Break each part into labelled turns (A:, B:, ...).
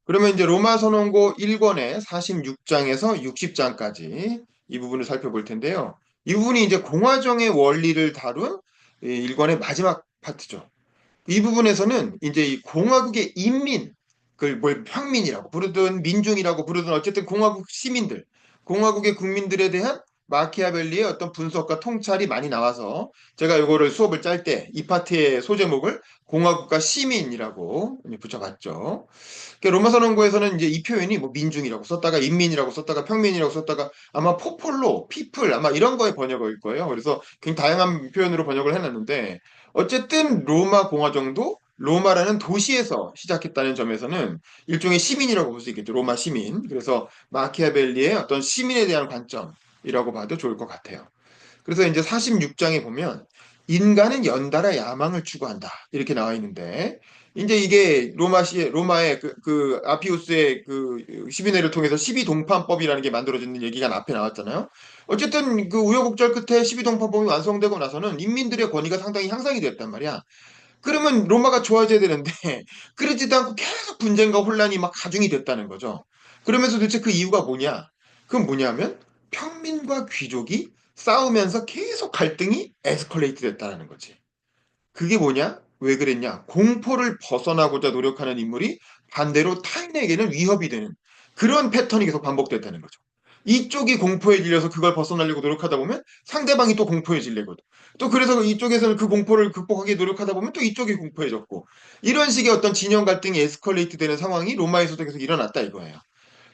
A: 그러면 이제 로마 선언고 1권의 46장에서 60장까지 이 부분을 살펴볼 텐데요. 이 부분이 이제 공화정의 원리를 다룬 이 1권의 마지막 파트죠. 이 부분에서는 이제 이 공화국의 인민, 그걸 뭘 평민이라고 부르든 민중이라고 부르든 어쨌든 공화국 시민들, 공화국의 국민들에 대한 마키아벨리의 어떤 분석과 통찰이 많이 나와서 제가 이거를 수업을 짤 때 이 파트의 소제목을 공화국과 시민이라고 붙여봤죠. 그러니까 로마 선언고에서는 이제 이 표현이 뭐 민중이라고 썼다가 인민이라고 썼다가 평민이라고 썼다가 아마 포폴로, 피플 아마 이런 거의 번역일 거예요. 그래서 굉장히 다양한 표현으로 번역을 해놨는데 어쨌든 로마 공화정도 로마라는 도시에서 시작했다는 점에서는 일종의 시민이라고 볼 수 있겠죠. 로마 시민. 그래서 마키아벨리의 어떤 시민에 대한 관점이라고 봐도 좋을 것 같아요. 그래서 이제 46장에 보면 인간은 연달아 야망을 추구한다. 이렇게 나와 있는데 이제 이게 로마의 그 아피우스의 그 시비뇌를 통해서 시비동판법이라는 게 만들어지는 얘기가 앞에 나왔잖아요. 어쨌든 그 우여곡절 끝에 시비동판법이 완성되고 나서는 인민들의 권위가 상당히 향상이 됐단 말이야. 그러면 로마가 좋아져야 되는데 그러지도 않고 계속 분쟁과 혼란이 막 가중이 됐다는 거죠. 그러면서 도대체 그 이유가 뭐냐? 그건 뭐냐면 평민과 귀족이 싸우면서 계속 갈등이 에스컬레이트 됐다는 거지. 그게 뭐냐? 왜 그랬냐? 공포를 벗어나고자 노력하는 인물이 반대로 타인에게는 위협이 되는 그런 패턴이 계속 반복됐다는 거죠. 이쪽이 공포에 질려서 그걸 벗어나려고 노력하다 보면 상대방이 또 공포에 질리거든. 또 그래서 이쪽에서는 그 공포를 극복하기 노력하다 보면 또 이쪽이 공포해졌고 이런 식의 어떤 진영 갈등이 에스컬레이트 되는 상황이 로마에서도 계속 일어났다 이거예요.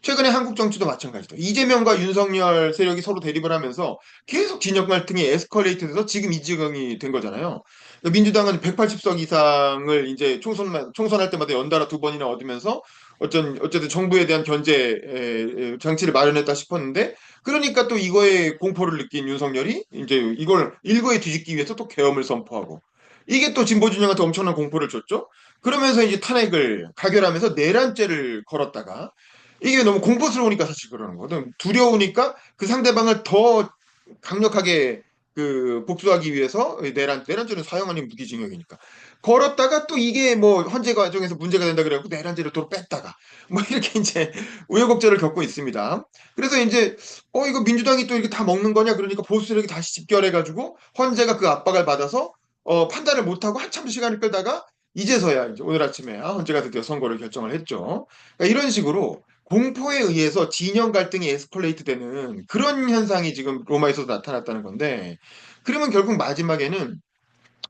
A: 최근에 한국 정치도 마찬가지다. 이재명과 윤석열 세력이 서로 대립을 하면서 계속 진영 갈등이 에스컬레이트 돼서 지금 이 지경이 된 거잖아요. 그러니까 민주당은 180석 이상을 이제 총선할 때마다 연달아 두 번이나 얻으면서 어쨌든 정부에 대한 견제 장치를 마련했다 싶었는데 그러니까 또 이거에 공포를 느낀 윤석열이 이제 이걸 일거에 뒤집기 위해서 또 계엄을 선포하고 이게 또 진보 진영한테 엄청난 공포를 줬죠. 그러면서 이제 탄핵을 가결하면서 내란죄를 걸었다가 이게 너무 공포스러우니까 사실 그러는 거거든. 두려우니까 그 상대방을 더 강력하게 그 복수하기 위해서 내란죄는 사형 아닌 무기징역이니까 걸었다가 또 이게 뭐 헌재 과정에서 문제가 된다 그래갖고 내란죄를 또 뺐다가 뭐 이렇게 이제 우여곡절을 겪고 있습니다. 그래서 이제 이거 민주당이 또 이렇게 다 먹는 거냐 그러니까 보수 세력이 다시 집결해가지고 헌재가 그 압박을 받아서 판단을 못하고 한참 시간을 끌다가 이제서야 이제 오늘 아침에 헌재가 드디어 선고를 결정을 했죠. 그러니까 이런 식으로 공포에 의해서 진영 갈등이 에스컬레이트 되는 그런 현상이 지금 로마에서도 나타났다는 건데, 그러면 결국 마지막에는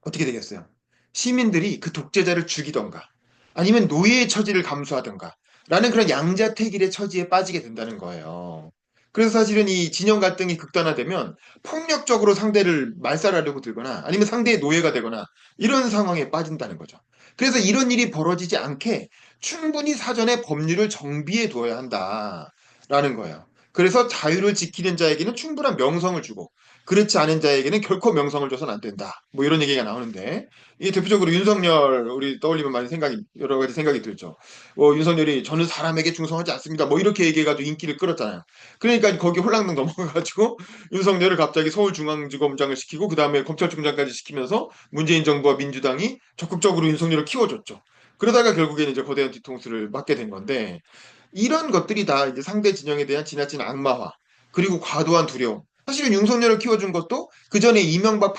A: 어떻게 되겠어요? 시민들이 그 독재자를 죽이던가, 아니면 노예의 처지를 감수하던가, 라는 그런 양자택일의 처지에 빠지게 된다는 거예요. 그래서 사실은 이 진영 갈등이 극단화되면 폭력적으로 상대를 말살하려고 들거나 아니면 상대의 노예가 되거나 이런 상황에 빠진다는 거죠. 그래서 이런 일이 벌어지지 않게 충분히 사전에 법률을 정비해 두어야 한다라는 거예요. 그래서 자유를 지키는 자에게는 충분한 명성을 주고 그렇지 않은 자에게는 결코 명성을 줘서는 안 된다. 뭐 이런 얘기가 나오는데 이 대표적으로 윤석열 우리 떠올리면 많이 여러 가지 생각이 들죠. 윤석열이 저는 사람에게 충성하지 않습니다. 뭐 이렇게 얘기해가지고 인기를 끌었잖아요. 그러니까 거기 홀랑당 넘어가가지고 윤석열을 갑자기 서울중앙지검장을 시키고 그 다음에 검찰총장까지 시키면서 문재인 정부와 민주당이 적극적으로 윤석열을 키워줬죠. 그러다가 결국에는 이제 거대한 뒤통수를 맞게 된 건데 이런 것들이 다 이제 상대 진영에 대한 지나친 악마화 그리고 과도한 두려움. 사실은 윤석열을 키워준 것도 그 전에 이명박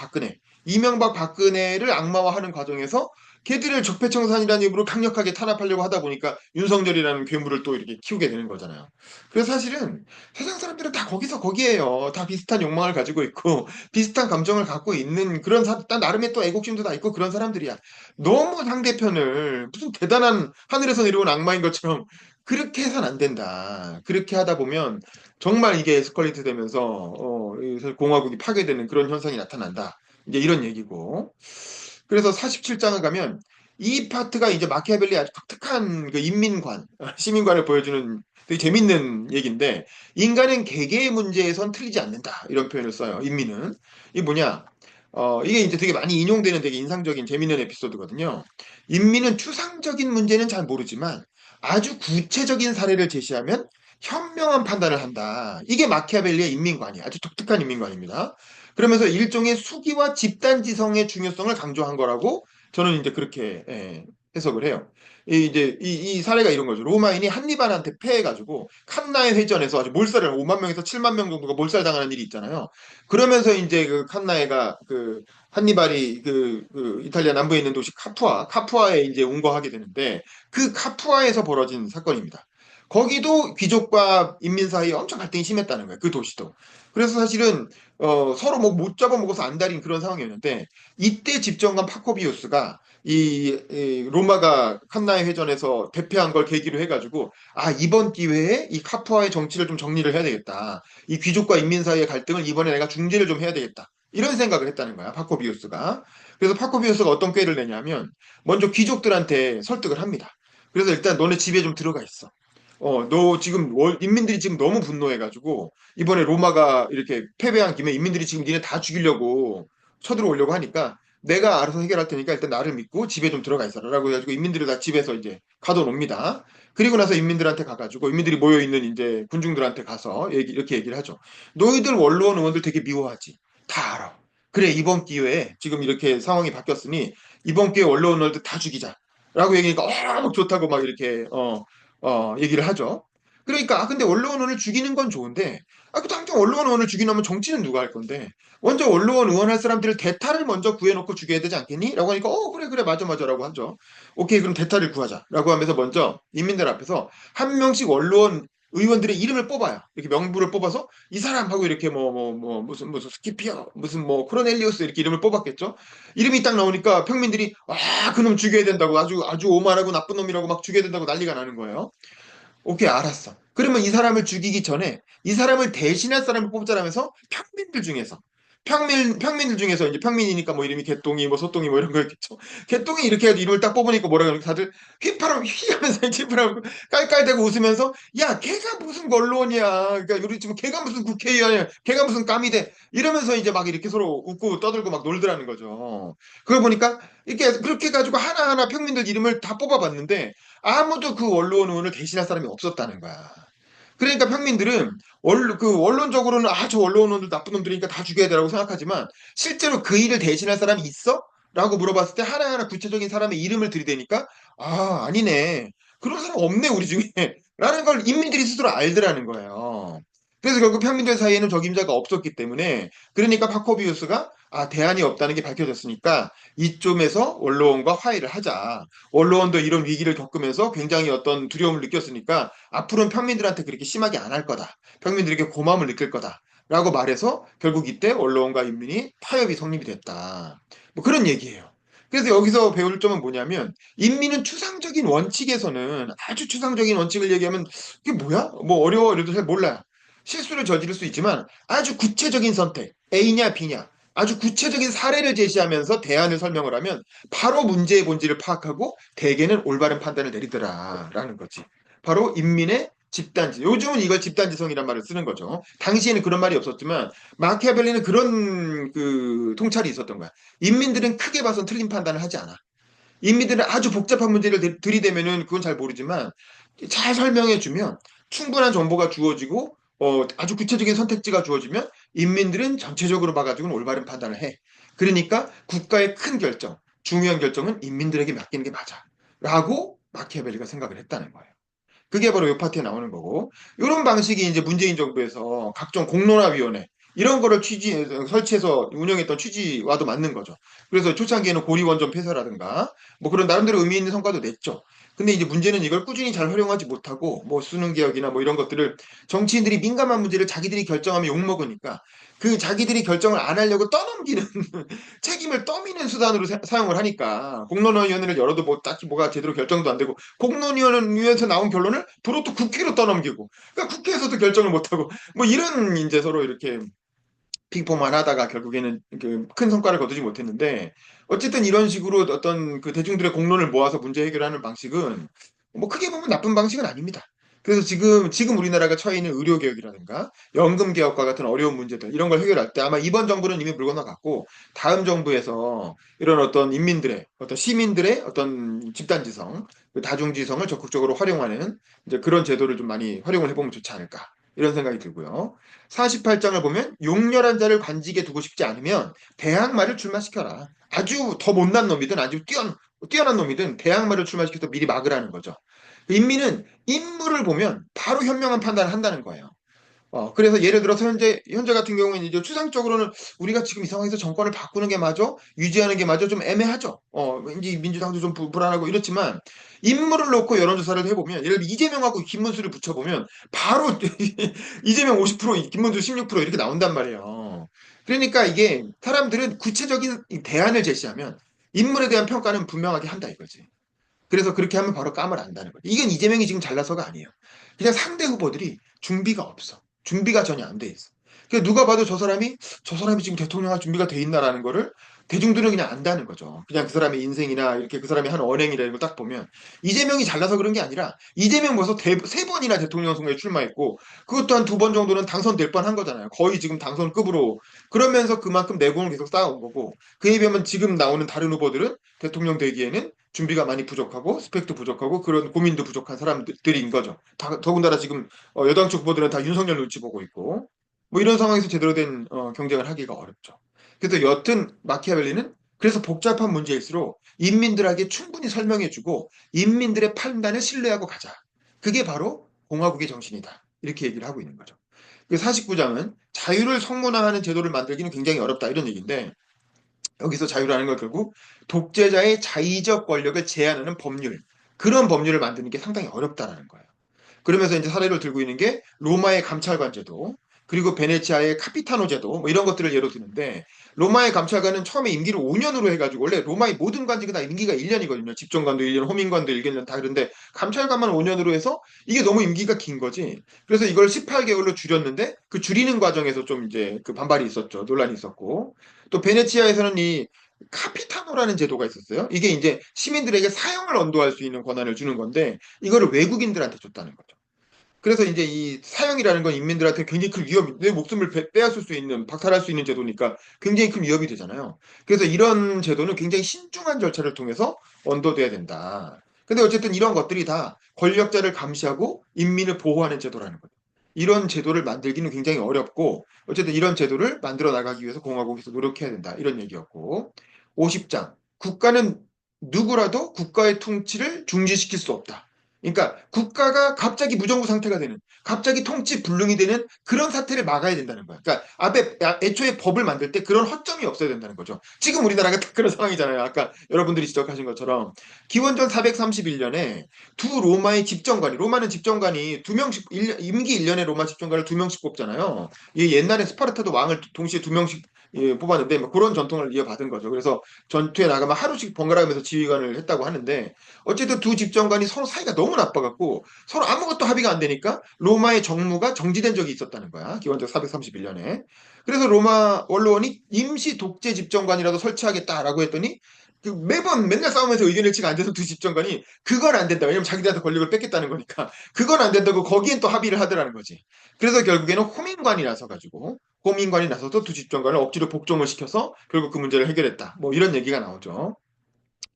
A: 박근혜를 악마화하는 과정에서 걔들을 적폐청산이라는 이름으로 강력하게 탄압하려고 하다 보니까 윤석열이라는 괴물을 또 이렇게 키우게 되는 거잖아요. 그래서 사실은 세상 사람들은 다 거기서 거기에요. 다 비슷한 욕망을 가지고 있고 비슷한 감정을 갖고 있는 그런 나름의 또 애국심도 다 있고 그런 사람들이야. 너무 상대편을 무슨 대단한 하늘에서 내려온 악마인 것처럼 그렇게 해서는 안 된다. 그렇게 하다 보면 정말 이게 에스컬레이트 되면서 이 공화국이 파괴되는 그런 현상이 나타난다. 이제 이런 얘기고. 그래서 47장을 가면 이 파트가 이제 마키아벨리 아주 독특한 그 인민관, 시민관을 보여주는 되게 재밌는 얘기인데 인간은 개개의 문제에선 틀리지 않는다. 이런 표현을 써요. 인민은. 이게 뭐냐? 이게 이제 되게 많이 인용되는 되게 인상적인 재밌는 에피소드거든요. 인민은 추상적인 문제는 잘 모르지만 아주 구체적인 사례를 제시하면 현명한 판단을 한다. 이게 마키아벨리의 인민관이에요. 아주 독특한 인민관입니다. 그러면서 일종의 수기와 집단지성의 중요성을 강조한 거라고 저는 이제 그렇게 해석을 해요. 이 사례가 이런 거죠. 로마인이 한니발한테 패해가지고 칸나의 회전에서 아주 몰살을 5만 명에서 7만 명 정도가 몰살당하는 일이 있잖아요. 그러면서 이제 그 칸나에가 그 한니발이 그 이탈리아 남부에 있는 도시 카푸아에 이제 운거하게 되는데 그 카푸아에서 벌어진 사건입니다. 거기도 귀족과 인민 사이에 엄청 갈등이 심했다는 거예요. 그 도시도. 그래서 사실은 서로 뭐 못 잡아먹어서 안달인 그런 상황이었는데 이때 집정관 파코비우스가 이 로마가 칸나의 회전에서 대패한 걸 계기로 해가지고 아 이번 기회에 이 카푸아의 정치를 좀 정리를 해야 되겠다. 이 귀족과 인민 사이의 갈등을 이번에 내가 중재를 좀 해야 되겠다. 이런 생각을 했다는 거야 파코비우스가. 그래서 파코비우스가 어떤 꾀를 내냐면 먼저 귀족들한테 설득을 합니다. 그래서 일단 너네 집에 좀 들어가 있어. 너 지금 인민들이 지금 너무 분노해가지고 이번에 로마가 이렇게 패배한 김에 인민들이 지금 니네 다 죽이려고 쳐들어오려고 하니까 내가 알아서 해결할 테니까 일단 나를 믿고 집에 좀 들어가 있어라라고 해가지고 인민들을 다 집에서 이제 가둬놓습니다. 그리고 나서 인민들한테 가가지고 인민들이 모여 있는 이제 군중들한테 가서 이렇게 얘기를 하죠. 너희들 원로원 의원들 되게 미워하지. 다 알아. 그래 이번 기회에 지금 이렇게 상황이 바뀌었으니 이번 기회에 원로원 의원들 다 죽이자. 라고 얘기하니까 좋다고 막 이렇게 얘기를 하죠. 그러니까 근데 원로원 의원을 죽이는 건 좋은데 그 당장 원로원 의원을 죽이려면 정치는 누가 할 건데 먼저 원로원 의원할 사람들을 대타를 먼저 구해놓고 죽여야 되지 않겠니? 라고 하니까 그래 그래 맞아 맞아라고 하죠. 오케이 그럼 대타를 구하자라고 하면서 먼저 인민들 앞에서 한 명씩 원로원 의원들의 이름을 뽑아요. 이렇게 명부를 뽑아서 이 사람 하고 이렇게 무슨 스키피어 무슨 뭐 코로넬리우스 이렇게 이름을 뽑았겠죠. 이름이 딱 나오니까 평민들이 그놈 죽여야 된다고 아주 오만하고 나쁜 놈이라고 막 죽여야 된다고 난리가 나는 거예요. 오케이, 알았어. 그러면 이 사람을 죽이기 전에 이 사람을 대신할 사람을 뽑자라면서 평민들 중에서 이제 평민이니까 뭐 이름이 개똥이 뭐 소똥이 뭐 이런 거였겠죠. 개똥이 이렇게 해도 이름을 딱 뽑으니까 뭐라 그러니까 다들 휘파람 휘하면서 휘파람 깔깔대고 웃으면서 야 걔가 무슨 권로원이야. 그러니까 우리 지금 걔가 무슨 국회의원이야. 걔가 무슨 감이 돼. 이러면서 이제 막 이렇게 서로 웃고 떠들고 막 놀더라는 거죠. 그걸 보니까 이렇게 그렇게 해가지고 하나하나 평민들 이름을 다 뽑아봤는데 아무도 그 원로원 의원을 대신할 사람이 없었다는 거야. 그러니까 평민들은 원론적으로는 저 원로원 의원들 나쁜 놈들이니까 다 죽여야 되라고 생각하지만 실제로 그 일을 대신할 사람이 있어? 라고 물어봤을 때 하나하나 구체적인 사람의 이름을 들이대니까 아니네. 그런 사람 없네 우리 중에. 라는 걸 인민들이 스스로 알더라는 거예요. 그래서 결국 평민들 사이에는 적임자가 없었기 때문에 그러니까 파코비우스가 대안이 없다는 게 밝혀졌으니까 이쯤에서 원로원과 화해를 하자. 원로원도 이런 위기를 겪으면서 굉장히 어떤 두려움을 느꼈으니까 앞으로는 평민들한테 그렇게 심하게 안 할 거다. 평민들에게 고마움을 느낄 거다. 라고 말해서 결국 이때 원로원과 인민이 타협이 성립이 됐다. 뭐 그런 얘기예요. 그래서 여기서 배울 점은 뭐냐면 인민은 추상적인 원칙에서는 아주 추상적인 원칙을 얘기하면 이게 뭐야? 뭐 어려워 이래도 잘 몰라요. 실수를 저지를 수 있지만 아주 구체적인 선택, A냐 B냐 아주 구체적인 사례를 제시하면서 대안을 설명을 하면 바로 문제의 본질을 파악하고 대개는 올바른 판단을 내리더라라는 거지. 바로 인민의 집단지. 요즘은 이걸 집단지성이란 말을 쓰는 거죠. 당시에는 그런 말이 없었지만 마키아벨리는 그런 그 통찰이 있었던 거야. 인민들은 크게 봐선 틀린 판단을 하지 않아. 인민들은 아주 복잡한 문제를 들이대면은 그건 잘 모르지만 잘 설명해주면 충분한 정보가 주어지고 아주 구체적인 선택지가 주어지면 인민들은 전체적으로 봐가지고는 올바른 판단을 해. 그러니까 국가의 큰 결정, 중요한 결정은 인민들에게 맡기는 게 맞아. 라고 마키아벨리가 생각을 했다는 거예요. 그게 바로 이 파트에 나오는 거고 이런 방식이 이제 문재인 정부에서 각종 공론화위원회 이런 거를 설치해서 운영했던 취지와도 맞는 거죠. 그래서 초창기에는 고리원전 폐쇄라든가 뭐 그런 나름대로 의미 있는 성과도 냈죠. 근데 이제 문제는 이걸 꾸준히 잘 활용하지 못하고 뭐 수능 개혁이나 뭐 이런 것들을 정치인들이 민감한 문제를 자기들이 결정하면 욕먹으니까 그 자기들이 결정을 안 하려고 떠넘기는 책임을 떠미는 수단으로 사용을 하니까 공론화위원회를 열어도 뭐 딱히 뭐가 제대로 결정도 안 되고 공론위원회에서 나온 결론을 도로 또 국회로 떠넘기고 그러니까 국회에서도 결정을 못하고 뭐 이런 이제 서로 이렇게 핑퐁만 하다가 결국에는 그 큰 성과를 거두지 못했는데 어쨌든 이런 식으로 어떤 그 대중들의 공론을 모아서 문제 해결하는 방식은 뭐 크게 보면 나쁜 방식은 아닙니다. 그래서 지금 우리나라가 처해 있는 의료 개혁이라든가 연금 개혁과 같은 어려운 문제들 이런 걸 해결할 때 아마 이번 정부는 이미 물 건너갔고 다음 정부에서 이런 어떤 인민들의 어떤 시민들의 어떤 집단지성, 그 다중지성을 적극적으로 활용하는 이제 그런 제도를 좀 많이 활용을 해보면 좋지 않을까 이런 생각이 들고요. 48장을 보면 용렬한 자를 관직에 두고 싶지 않으면 대항마를 출마시켜라. 아주 더 못난 놈이든 아주 뛰어난 놈이든 대항마를 출마시켜서 미리 막으라는 거죠. 인민은 인물을 보면 바로 현명한 판단을 한다는 거예요. 그래서 예를 들어서 현재 같은 경우에는 이제 추상적으로는 우리가 지금 이 상황에서 정권을 바꾸는 게 맞아? 유지하는 게 맞아? 좀 애매하죠. 왠지 민주당도 좀 불안하고 이렇지만 인물을 놓고 여론조사를 해보면 예를 들어 이재명하고 김문수를 붙여보면 바로 이재명 50%, 김문수 16% 이렇게 나온단 말이에요. 그러니까 이게 사람들은 구체적인 대안을 제시하면 인물에 대한 평가는 분명하게 한다 이거지. 그래서 그렇게 하면 바로 까을 안다는 거죠. 이건 이재명이 지금 잘나서가 아니에요. 그냥 상대 후보들이 준비가 없어. 준비가 전혀 안 돼 있어. 그러니까 누가 봐도 저 사람이 지금 대통령 할 준비가 돼 있나라는 거를 대중들은 그냥 안다는 거죠. 그냥 그 사람의 인생이나 이렇게 그 사람이 한 언행이라는 걸 딱 보면 이재명이 잘나서 그런 게 아니라 이재명 벌써 세 번이나 대통령 선거에 출마했고 그것도 한 두 번 정도는 당선될 뻔한 거잖아요. 거의 지금 당선급으로 그러면서 그만큼 내공을 계속 쌓아온 거고 그에 비하면 지금 나오는 다른 후보들은 대통령 되기에는 준비가 많이 부족하고 스펙도 부족하고 그런 고민도 부족한 사람들인 거죠. 더군다나 지금 여당 쪽 후보들은 다 윤석열 눈치 보고 있고 뭐 이런 상황에서 제대로 된 경쟁을 하기가 어렵죠. 그래서 여튼 마키아벨리는 그래서 복잡한 문제일수록 인민들에게 충분히 설명해주고 인민들의 판단을 신뢰하고 가자. 그게 바로 공화국의 정신이다. 이렇게 얘기를 하고 있는 거죠. 그 49장은 자유를 성문화하는 제도를 만들기는 굉장히 어렵다 이런 얘기인데 여기서 자유라는 건 결국 독재자의 자의적 권력을 제한하는 법률, 그런 법률을 만드는 게 상당히 어렵다라는 거예요. 그러면서 이제 사례를 들고 있는 게 로마의 감찰관 제도, 그리고 베네치아의 카피타노 제도, 뭐 이런 것들을 예로 드는데, 로마의 감찰관은 처음에 임기를 5년으로 해가지고, 원래 로마의 모든 관직은 다 임기가 1년이거든요. 집정관도 1년, 호민관도 1년 다 그런데, 감찰관만 5년으로 해서 이게 너무 임기가 긴 거지. 그래서 이걸 18개월로 줄였는데, 그 줄이는 과정에서 좀 이제 그 반발이 있었죠. 논란이 있었고. 또 베네치아에서는 이 카피타노라는 제도가 있었어요. 이게 이제 시민들에게 사형을 언도할 수 있는 권한을 주는 건데, 이거를 외국인들한테 줬다는 거죠. 그래서 이제 이 사형이라는 건 인민들한테 굉장히 큰 위협이, 내 목숨을 빼앗을 수 있는, 박탈할 수 있는 제도니까 굉장히 큰 위협이 되잖아요. 그래서 이런 제도는 굉장히 신중한 절차를 통해서 언도돼야 된다. 근데 어쨌든 이런 것들이 다 권력자를 감시하고 인민을 보호하는 제도라는 거죠. 이런 제도를 만들기는 굉장히 어렵고, 어쨌든 이런 제도를 만들어 나가기 위해서 공화국에서 노력해야 된다. 이런 얘기였고, 50장. 국가는 누구라도 국가의 통치를 중지시킬 수 없다. 그러니까 국가가 갑자기 무정부 상태가 되는, 갑자기 통치 불능이 되는 그런 사태를 막아야 된다는 거야. 그러니까 애초에 법을 만들 때 그런 허점이 없어야 된다는 거죠. 지금 우리나라가 딱 그런 상황이잖아요. 아까 여러분들이 지적하신 것처럼 기원전 431년에 두 로마의 집정관이, 로마는 집정관이 두 명씩 임기 1년에 로마 집정관을 두 명씩 뽑잖아요. 이게 옛날에 스파르타도 왕을 동시에 두 명씩 뽑았는데 뭐 그런 전통을 이어받은 거죠. 그래서 전투에 나가면 하루씩 번갈아가면서 지휘관을 했다고 하는데 어쨌든 두 집정관이 서로 사이가 너무 나빠갖고 서로 아무것도 합의가 안 되니까 로마의 정무가 정지된 적이 있었다는 거야. 기원전 431년에. 그래서 로마 원로원이 임시 독재 집정관이라도 설치하겠다라고 했더니 그 매번 맨날 싸우면서 의견 일치가 안 돼서 두 집정관이 그건 안 된다. 왜냐면 자기들한테 권력을 뺏겠다는 거니까 그건 안 된다고 거기엔 또 합의를 하더라는 거지. 그래서 결국에는 호민관이 나서 가지고 호민관이 나서서 두 집정관을 억지로 복종을 시켜서 결국 그 문제를 해결했다. 뭐 이런 얘기가 나오죠.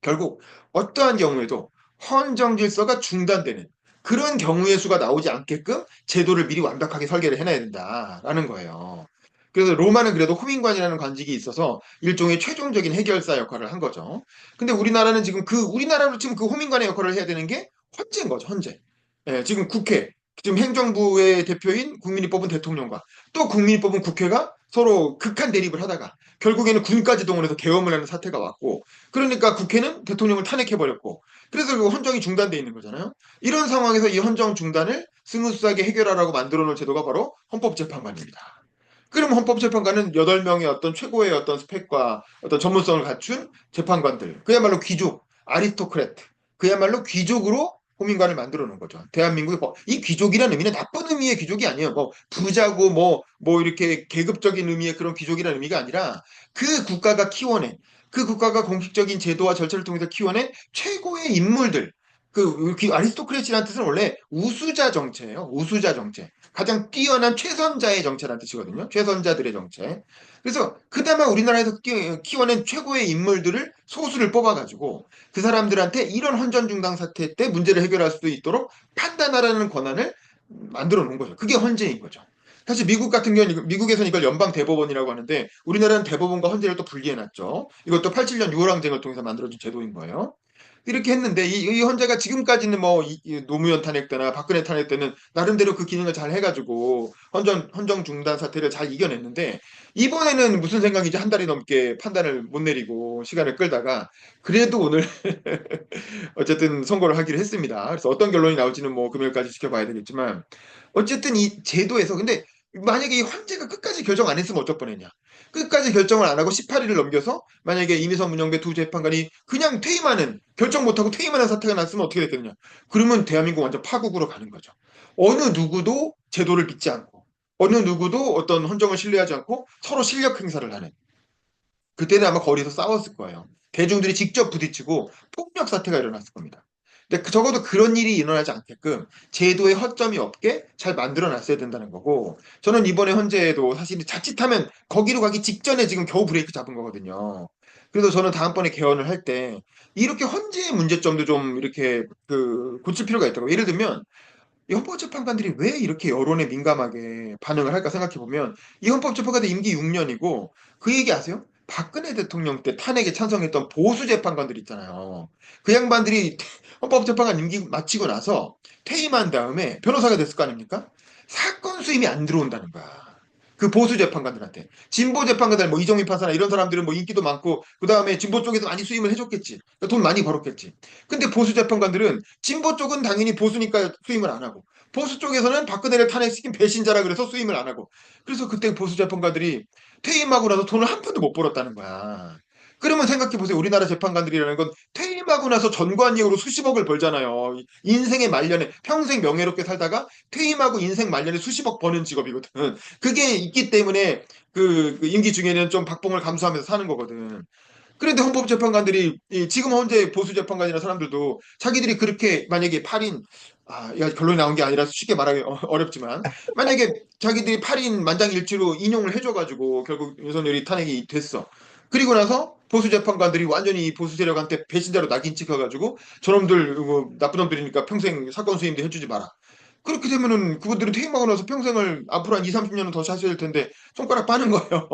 A: 결국 어떠한 경우에도 헌정 질서가 중단되는 그런 경우의 수가 나오지 않게끔 제도를 미리 완벽하게 설계를 해놔야 된다라는 거예요. 그래서 로마는 그래도 호민관이라는 관직이 있어서 일종의 최종적인 해결사 역할을 한 거죠. 근데 우리나라는 지금 우리나라로 지금 그 호민관의 역할을 해야 되는 게 헌재인 거죠, 헌재. 예, 지금 국회, 지금 행정부의 대표인 국민이 뽑은 대통령과 또 국민이 뽑은 국회가 서로 극한 대립을 하다가 결국에는 군까지 동원해서 계엄을 하는 사태가 왔고 그러니까 국회는 대통령을 탄핵해버렸고 그래서 그 헌정이 중단돼 있는 거잖아요. 이런 상황에서 이 헌정 중단을 스무스하게 해결하라고 만들어 놓은 제도가 바로 헌법재판관입니다. 그럼 헌법재판관은 8명의 어떤 최고의 어떤 스펙과 어떤 전문성을 갖춘 재판관들, 그야말로 귀족, 아리스토크래트, 그야말로 귀족으로 호민관을 만들어 놓은 거죠. 대한민국의 이 귀족이라는 의미는 나쁜 의미의 귀족이 아니에요. 뭐 부자고 뭐 이렇게 계급적인 의미의 그런 귀족이라는 의미가 아니라 그 국가가 키워낸 그 국가가 공식적인 제도와 절차를 통해서 키워낸 최고의 인물들. 그 아리스토크래시라는 뜻은 원래 우수자 정체예요. 우수자 정체. 가장 뛰어난 최선자의 정체라는 뜻이거든요. 최선자들의 정체. 그래서 그나마 우리나라에서 키워낸 최고의 인물들을 소수를 뽑아가지고 그 사람들한테 이런 헌정 중단 사태 때 문제를 해결할 수 있도록 판단하라는 권한을 만들어 놓은 거죠. 그게 헌재인 거죠. 사실 미국 같은 경우는 미국에서는 이걸 연방 대법원이라고 하는데 우리나라는 대법원과 헌재를 또 분리해 놨죠. 이것도 87년 6월 항쟁을 통해서 만들어진 제도인 거예요. 이렇게 했는데 이 헌재가 지금까지는 뭐 이 노무현 탄핵 때나 박근혜 탄핵 때는 나름대로 그 기능을 잘 해가지고 헌정 중단 사태를 잘 이겨냈는데 이번에는 무슨 생각인지 한 달이 넘게 판단을 못 내리고 시간을 끌다가 그래도 오늘 어쨌든 선고를 하기로 했습니다. 그래서 어떤 결론이 나올지는 뭐 금요일까지 지켜봐야 되겠지만 어쨌든 이 제도에서 근데 만약에 이 헌재가 끝까지 결정 안 했으면 어쩔 뻔했냐. 끝까지 결정을 안 하고 18일을 넘겨서 만약에 이미선 문영배 두 재판관이 그냥 퇴임하는 결정 못하고 퇴임하는 사태가 났으면 어떻게 됐겠느냐. 그러면 대한민국 완전 파국으로 가는 거죠. 어느 누구도 제도를 믿지 않고 어느 누구도 어떤 헌정을 신뢰하지 않고 서로 실력 행사를 하는 그때는 아마 거리에서 싸웠을 거예요. 대중들이 직접 부딪히고 폭력 사태가 일어났을 겁니다. 근데 적어도 그런 일이 일어나지 않게끔 제도에 허점이 없게 잘 만들어 놨어야 된다는 거고 저는 이번에 헌재에도 사실 자칫하면 거기로 가기 직전에 지금 겨우 브레이크 잡은 거거든요. 그래서 저는 다음번에 개헌을 할 때 이렇게 헌재의 문제점도 좀 이렇게 그 고칠 필요가 있다고. 예를 들면 이 헌법재판관들이 왜 이렇게 여론에 민감하게 반응을 할까 생각해 보면 이 헌법재판관들 임기 6년이고 그 얘기 아세요? 박근혜 대통령 때 탄핵에 찬성했던 보수 재판관들 있잖아요. 그 양반들이 헌법재판관 임기 마치고 나서 퇴임한 다음에 변호사가 됐을 거 아닙니까? 사건 수임이 안 들어온다는 거야. 그 보수 재판관들한테. 진보 재판관들, 뭐 이정민 판사나 이런 사람들은 뭐 인기도 많고, 그 다음에 진보 쪽에서 많이 수임을 해줬겠지. 돈 많이 벌었겠지. 근데 보수 재판관들은 진보 쪽은 당연히 보수니까 수임을 안 하고, 보수 쪽에서는 박근혜를 탄핵시킨 배신자라 그래서 수임을 안 하고. 그래서 그때 보수 재판관들이 퇴임하고 나서 돈을 한 푼도 못 벌었다는 거야. 그러면 생각해 보세요. 우리나라 재판관들이라는 건 퇴임하고 나서 전관예우로 수십억을 벌잖아요. 인생의 말년에 평생 명예롭게 살다가 퇴임하고 인생 말년에 수십억 버는 직업이거든. 그게 있기 때문에 그 임기 중에는 좀 박봉을 감수하면서 사는 거거든. 그런데 헌법재판관들이 지금 현재 보수재판관이나 사람들도 자기들이 그렇게 만약에 8인 이거 결론이 나온 게 아니라 쉽게 말하기 어렵지만 만약에 자기들이 8인 만장일치로 인용을 해줘가지고 결국 윤석열이 탄핵이 됐어. 그리고 나서 보수재판관들이 완전히 보수 세력한테 배신자로 낙인 찍혀가지고 저놈들 나쁜 놈들이니까 평생 사건 수임도 해주지 마라. 그렇게 되면은 그분들은 퇴임하고 나서 평생을 앞으로 한 2, 30년은 더 사셔야 될 텐데 손가락 빠는 거예요.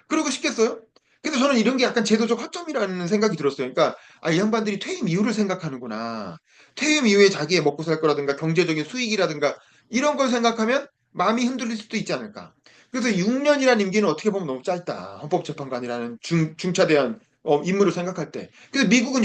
A: 그러고 싶겠어요? 근데 저는 이런 게 약간 제도적 허점이라는 생각이 들었어요. 그러니까 이 양반들이 퇴임 이후를 생각하는구나. 퇴임 이후에 자기의 먹고 살 거라든가 경제적인 수익이라든가 이런 걸 생각하면 마음이 흔들릴 수도 있지 않을까. 그래서 6년이라는 임기는 어떻게 보면 너무 짧다. 헌법재판관이라는 중차대한 임무를 생각할 때. 그래서 미국은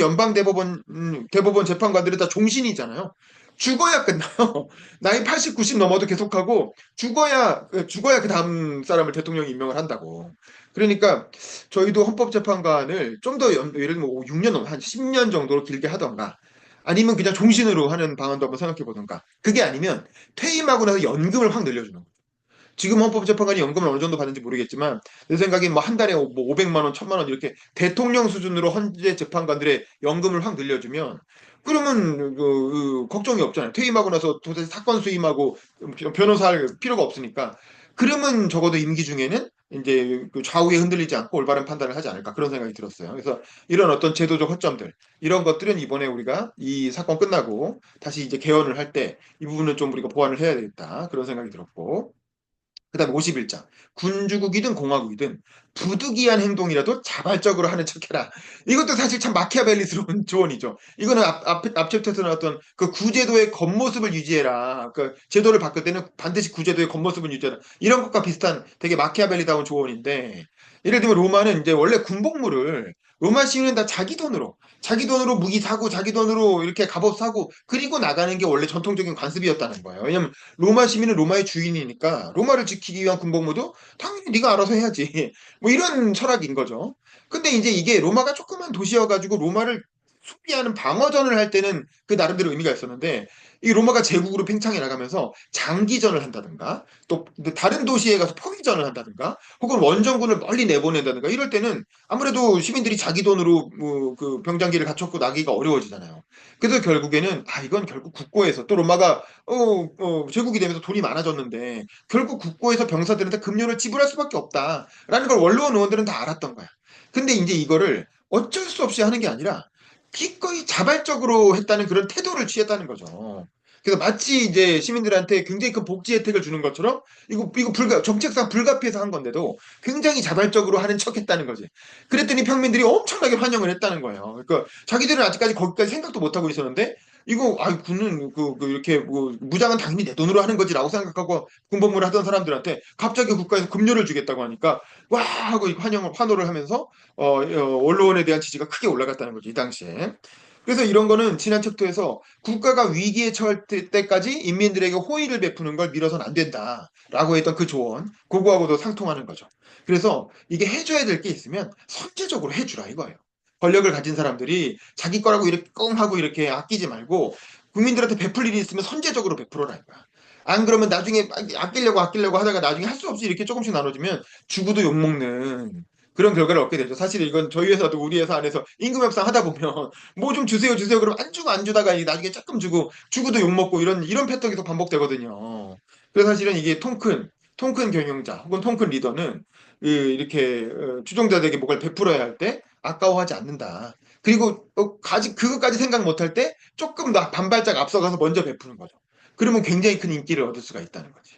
A: 대법원 재판관들은 다 종신이잖아요. 죽어야 끝나요. 나이 80, 90 넘어도 계속하고 죽어야 그 다음 사람을 대통령이 임명을 한다고. 그러니까 저희도 헌법재판관을 좀 더 예를 들면 6년, 한 10년 정도로 길게 하던가 아니면 그냥 종신으로 하는 방안도 한번 생각해 보던가 그게 아니면 퇴임하고 나서 연금을 확 늘려주는 거예요. 지금 헌법재판관이 연금을 어느 정도 받는지 모르겠지만 내 생각엔 뭐 한 달에 뭐 500만 원, 1000만 원 이렇게 대통령 수준으로 헌재 재판관들의 연금을 확 늘려주면 그러면 걱정이 없잖아요. 퇴임하고 나서 도대체 사건 수임하고 변호사 할 필요가 없으니까 그러면 적어도 임기 중에는 이제 그 좌우에 흔들리지 않고 올바른 판단을 하지 않을까 그런 생각이 들었어요. 그래서 이런 어떤 제도적 허점들 이런 것들은 이번에 우리가 이 사건 끝나고 다시 이제 개헌을 할 때 이 부분은 좀 우리가 보완을 해야 되겠다 그런 생각이 들었고 그다음에 51장. 군주국이든 공화국이든 부득이한 행동이라도 자발적으로 하는 척해라. 이것도 사실 참 마키아벨리스러운 조언이죠. 이거는 앞 챕터에서 나왔던 그 구제도의 겉모습을 유지해라. 그 제도를 바꿀 때는 반드시 구제도의 겉모습을 유지해라. 이런 것과 비슷한 되게 마키아벨리다운 조언인데 예를 들면 로마는 이제 원래 군복무를 로마 시민은 다 자기 돈으로 무기 사고 자기 돈으로 이렇게 갑옷 사고 그리고 나가는 게 원래 전통적인 관습이었다는 거예요. 왜냐면 로마 시민은 로마의 주인이니까 로마를 지키기 위한 군복무도 당연히 네가 알아서 해야지. 뭐 이런 철학인 거죠. 근데 이제 이게 로마가 조그만 도시여가지고 로마를 수비하는 방어전을 할 때는 그 나름대로 의미가 있었는데 이 로마가 제국으로 팽창해 나가면서 장기전을 한다든가 또 다른 도시에 가서 포위전을 한다든가 혹은 원정군을 멀리 내보낸다든가 이럴 때는 아무래도 시민들이 자기 돈으로 뭐그 병장기를 갖췄고 나기가 어려워지잖아요. 그래서 결국에는 이건 결국 국고에서 또 로마가 제국이 되면서 돈이 많아졌는데 결국 국고에서 병사들한테 급료를 지불할 수밖에 없다라는 걸 원로원 의원들은 다 알았던 거야. 근데 이제 이거를 어쩔 수 없이 하는 게 아니라 기꺼이 자발적으로 했다는 그런 태도를 취했다는 거죠. 그래서 마치 이제 시민들한테 굉장히 큰 복지 혜택을 주는 것처럼 이거 정책상 불가피해서 한 건데도 굉장히 자발적으로 하는 척 했다는 거지. 그랬더니 평민들이 엄청나게 환영을 했다는 거예요. 그러니까 자기들은 아직까지 거기까지 생각도 못 하고 있었는데 이거 군은 이렇게 뭐 무장은 당연히 내 돈으로 하는 거지라고 생각하고 군복무를 하던 사람들한테 갑자기 국가에서 급료를 주겠다고 하니까 와 하고 환호를 하면서 언론에 대한 지지가 크게 올라갔다는 거죠, 이 당시에. 그래서 이런 거는 지난 챕터에서 국가가 위기에 처할 때까지 인민들에게 호의를 베푸는 걸 미뤄서는 안 된다라고 했던 그 조언, 그거하고도 상통하는 거죠. 그래서 이게 해줘야 될 게 있으면 선제적으로 해주라 이거예요. 권력을 가진 사람들이 자기 거라고 이렇게 꽁 하고 이렇게 아끼지 말고 국민들한테 베풀 일이 있으면 선제적으로 베풀어라 이거야. 안 그러면 나중에 아끼려고 하다가 나중에 할 수 없이 이렇게 조금씩 나눠주면 죽어도 욕먹는 그런 결과를 얻게 되죠. 사실 이건 저희 회사도 우리 회사 안에서 임금 협상 하다 보면 뭐 좀 주세요 그러면 안 주고 안 주다가 나중에 조금 주고 죽어도 욕먹고 이런 패턴이 계속 반복되거든요. 그래서 사실은 이게 통큰 경영자 혹은 통큰 리더는 이렇게 추종자들에게 뭔가를 베풀어야 할 때 아까워하지 않는다. 그리고 그것까지 생각 못할 때 조금 더 반발짝 앞서가서 먼저 베푸는 거죠. 그러면 굉장히 큰 인기를 얻을 수가 있다는 거지.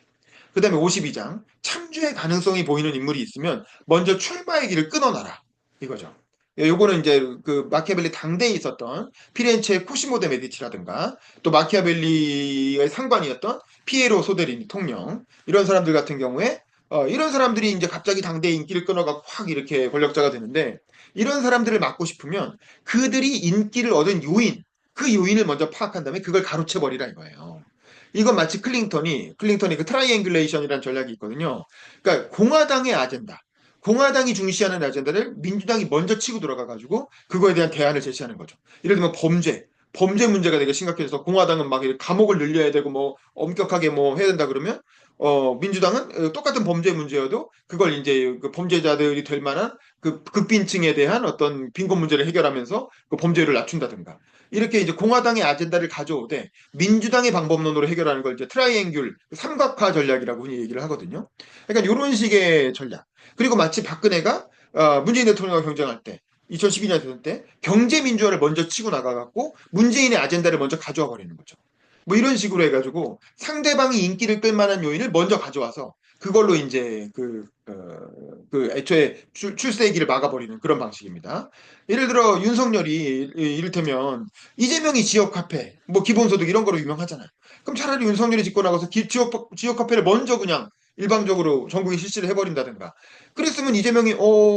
A: 그 다음에 52장 참주의 가능성이 보이는 인물이 있으면 먼저 출마의 길을 끊어놔라 이거죠. 요거는 이제 그 마키아벨리 당대에 있었던 피렌체의 코시모 데 메디치라든가 또 마키아벨리의 상관이었던 피에로 소데리니 통령 이런 사람들 같은 경우에 이런 사람들이 이제 갑자기 당대의 인기를 끊어갖고 확 이렇게 권력자가 되는데 이런 사람들을 막고 싶으면 그들이 인기를 얻은 요인 그 요인을 먼저 파악한 다음에 그걸 가로채 버리라 이거예요. 이건 마치 클링턴이 그 트라이앵글레이션이라는 전략이 있거든요. 그러니까 공화당의 아젠다, 공화당이 중시하는 아젠다를 민주당이 먼저 치고 들어가가지고 그거에 대한 대안을 제시하는 거죠. 예를 들면 범죄 문제가 되게 심각해져서 공화당은 막 감옥을 늘려야 되고 뭐 엄격하게 뭐 해야 된다 그러면 민주당은 똑같은 범죄 문제여도 그걸 이제 그 범죄자들이 될 만한 그 극빈층에 대한 어떤 빈곤 문제를 해결하면서 그 범죄율을 낮춘다든가 이렇게 이제 공화당의 아젠다를 가져오되 민주당의 방법론으로 해결하는 걸 이제 트라이앵귤 삼각화 전략이라고 흔히 얘기를 하거든요. 그러니까 이런 식의 전략. 그리고 마치 박근혜가 문재인 대통령과 경쟁할 때 2012년 됐을 때 경제 민주화를 먼저 치고 나가갖고 문재인의 아젠다를 먼저 가져와 버리는 거죠. 뭐 이런 식으로 해가지고 상대방이 인기를 끌 만한 요인을 먼저 가져와서 그걸로 이제 그 애초에 출세기를 막아버리는 그런 방식입니다. 예를 들어 윤석열이 이를테면 이재명이 지역 카페, 뭐 기본소득 이런 거로 유명하잖아요. 그럼 차라리 윤석열이 짓고 나가서 지역 카페를 먼저 그냥 일방적으로 전국에 실시를 해버린다든가. 그랬으면 이재명이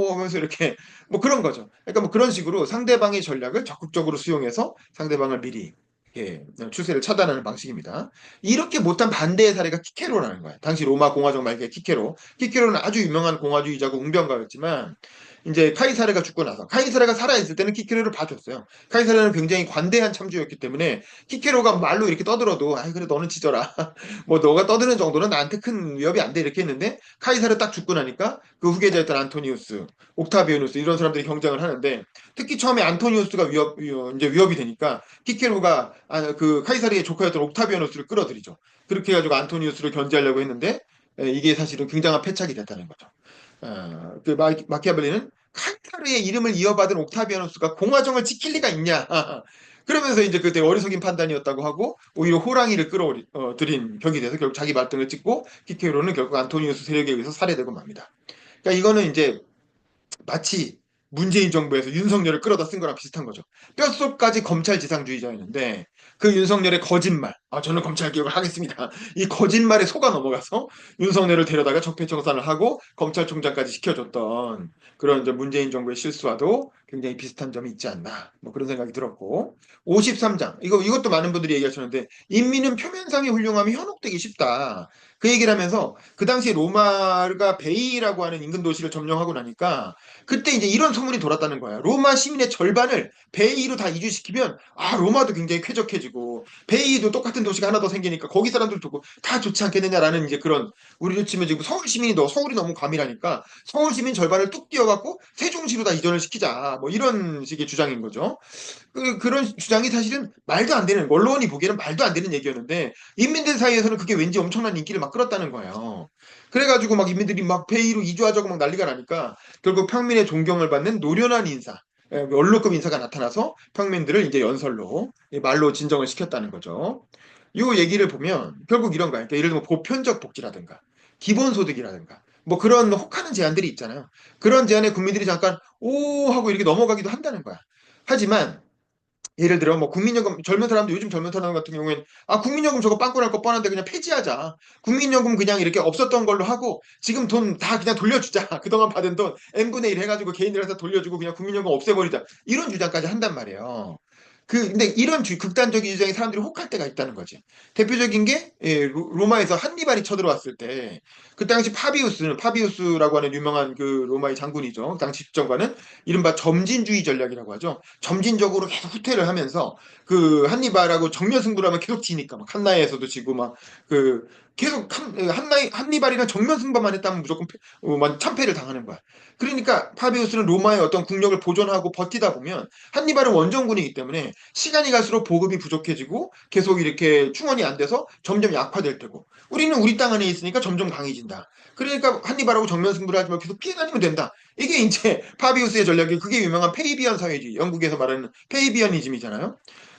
A: 하면서 이렇게 뭐 그런 거죠. 그러니까 뭐 그런 식으로 상대방의 전략을 적극적으로 수용해서 상대방을 미리 추세를 차단하는 방식입니다. 이렇게 못한 반대의 사례가 키케로라는 거예요. 당시 로마 공화정 말기의 키케로. 키케로는 아주 유명한 공화주의자고 웅변가였지만 이제 카이사르가 죽고 나서 카이사르가 살아있을 때는 키케로를 봐줬어요. 카이사르는 굉장히 관대한 참주였기 때문에 키케로가 말로 이렇게 떠들어도 아이 그래 너는 지져라. 뭐 너가 떠드는 정도는 나한테 큰 위협이 안 돼 이렇게 했는데 카이사르 딱 죽고 나니까 그 후계자였던 안토니우스, 옥타비아누스 이런 사람들이 경쟁을 하는데 특히 처음에 안토니우스가 이제 위협이 되니까 키케로가 그 카이사르의 조카였던 옥타비아누스를 끌어들이죠. 그렇게 해가지고 안토니우스를 견제하려고 했는데 이게 사실은 굉장한 패착이 됐다는 거죠. 그 마키아벨리는 카이사르의 이름을 이어받은 옥타비아누스가 공화정을 지킬 리가 있냐? 그러면서 이제 그때 어리석인 판단이었다고 하고 오히려 호랑이를 끌어들인 격이 돼서 결국 자기 발등을 찍고 키케로는 결국 안토니우스 세력에 의해서 살해되고 맙니다. 그러니까 이거는 이제 마치 문재인 정부에서 윤석열을 끌어다 쓴 거랑 비슷한 거죠. 뼛속까지 검찰 지상주의자였는데 그 윤석열의 거짓말, 저는 검찰 개혁을 하겠습니다. 이 거짓말에 속아 넘어가서 윤석열을 데려다가 적폐청산을 하고 검찰총장까지 시켜줬던 그런 이제 문재인 정부의 실수와도 굉장히 비슷한 점이 있지 않나 뭐 그런 생각이 들었고 53장 이것도 많은 분들이 얘기하셨는데 인민은 표면상의 훌륭함이 현혹되기 쉽다. 그 얘기를 하면서 그 당시 로마가 베이라고 하는 인근 도시를 점령하고 나니까 그때 이제 이런 소문이 돌았다는 거야. 로마 시민의 절반을 베이로 다 이주시키면 로마도 굉장히 쾌적해지고 베이도 똑같은 도시가 하나 더 생기니까 거기 사람들 두고 다 좋지 않겠느냐라는 이제 그런 우리로 치면 지금 서울이 너무 과밀하니까 서울 시민 절반을 뚝 띄워갖고 세종시로 다 이전을 시키자 뭐 이런 식의 주장인 거죠. 그런 주장이 사실은 말도 안 되는 언론이 보기에는 말도 안 되는 얘기였는데 인민들 사이에서는 그게 왠지 엄청난 인기를 막 끌었다는 거예요. 그래가지고 막 인민들이 막 베이로 이주하자고 막 난리가 나니까 결국 평민의 존경을 받는 노련한 인사 원로급 인사가 나타나서 평민들을 이제 연설로 말로 진정을 시켰다는 거죠. 이 얘기를 보면 결국 이런 거예요. 그러니까 예를 들면 보편적 복지라든가 기본소득이라든가 뭐 그런 혹하는 제안들이 있잖아요. 그런 제안에 국민들이 잠깐 오 하고 이렇게 넘어가기도 한다는 거야. 하지만 예를 들어 뭐 국민연금 젊은 사람들 요즘 젊은 사람 같은 경우에는 아 국민연금 저거 빵꾸 날 거 뻔한데 그냥 폐지하자. 국민연금 그냥 이렇게 없었던 걸로 하고 지금 돈 다 그냥 돌려주자. 그동안 받은 돈 n분의 1 해가지고 개인들한테 돌려주고 그냥 국민연금 없애버리자. 이런 주장까지 한단 말이에요. 근데 이런 극단적인 주장에 사람들이 혹할 때가 있다는 거지. 대표적인 게 로마에서 한니발이 쳐들어왔을 때 그 당시 파비우스라고 하는 유명한 그 로마의 장군이죠. 당시 집정관은 이른바 점진주의 전략이라고 하죠. 점진적으로 계속 후퇴를 하면서 그 한니발하고 정면 승부를 하면 계속 지니까 막 한나에서도 지고 막 그 계속 한니발이랑 정면 승부만 했다면 무조건 참패를 당하는 거야. 그러니까 파비우스는 로마의 어떤 국력을 보존하고 버티다 보면 한니발은 원정군이기 때문에 시간이 갈수록 보급이 부족해지고 계속 이렇게 충원이 안 돼서 점점 약화될 테고 우리는 우리 땅 안에 있으니까 점점 강해진다. 그러니까 한니발하고 정면 승부를 하지 말고 계속 피해 다니면 된다. 이게 이제 파비우스의 전략이 그게 유명한 페이비안 사회주의, 영국에서 말하는 페이비안이즘이잖아요.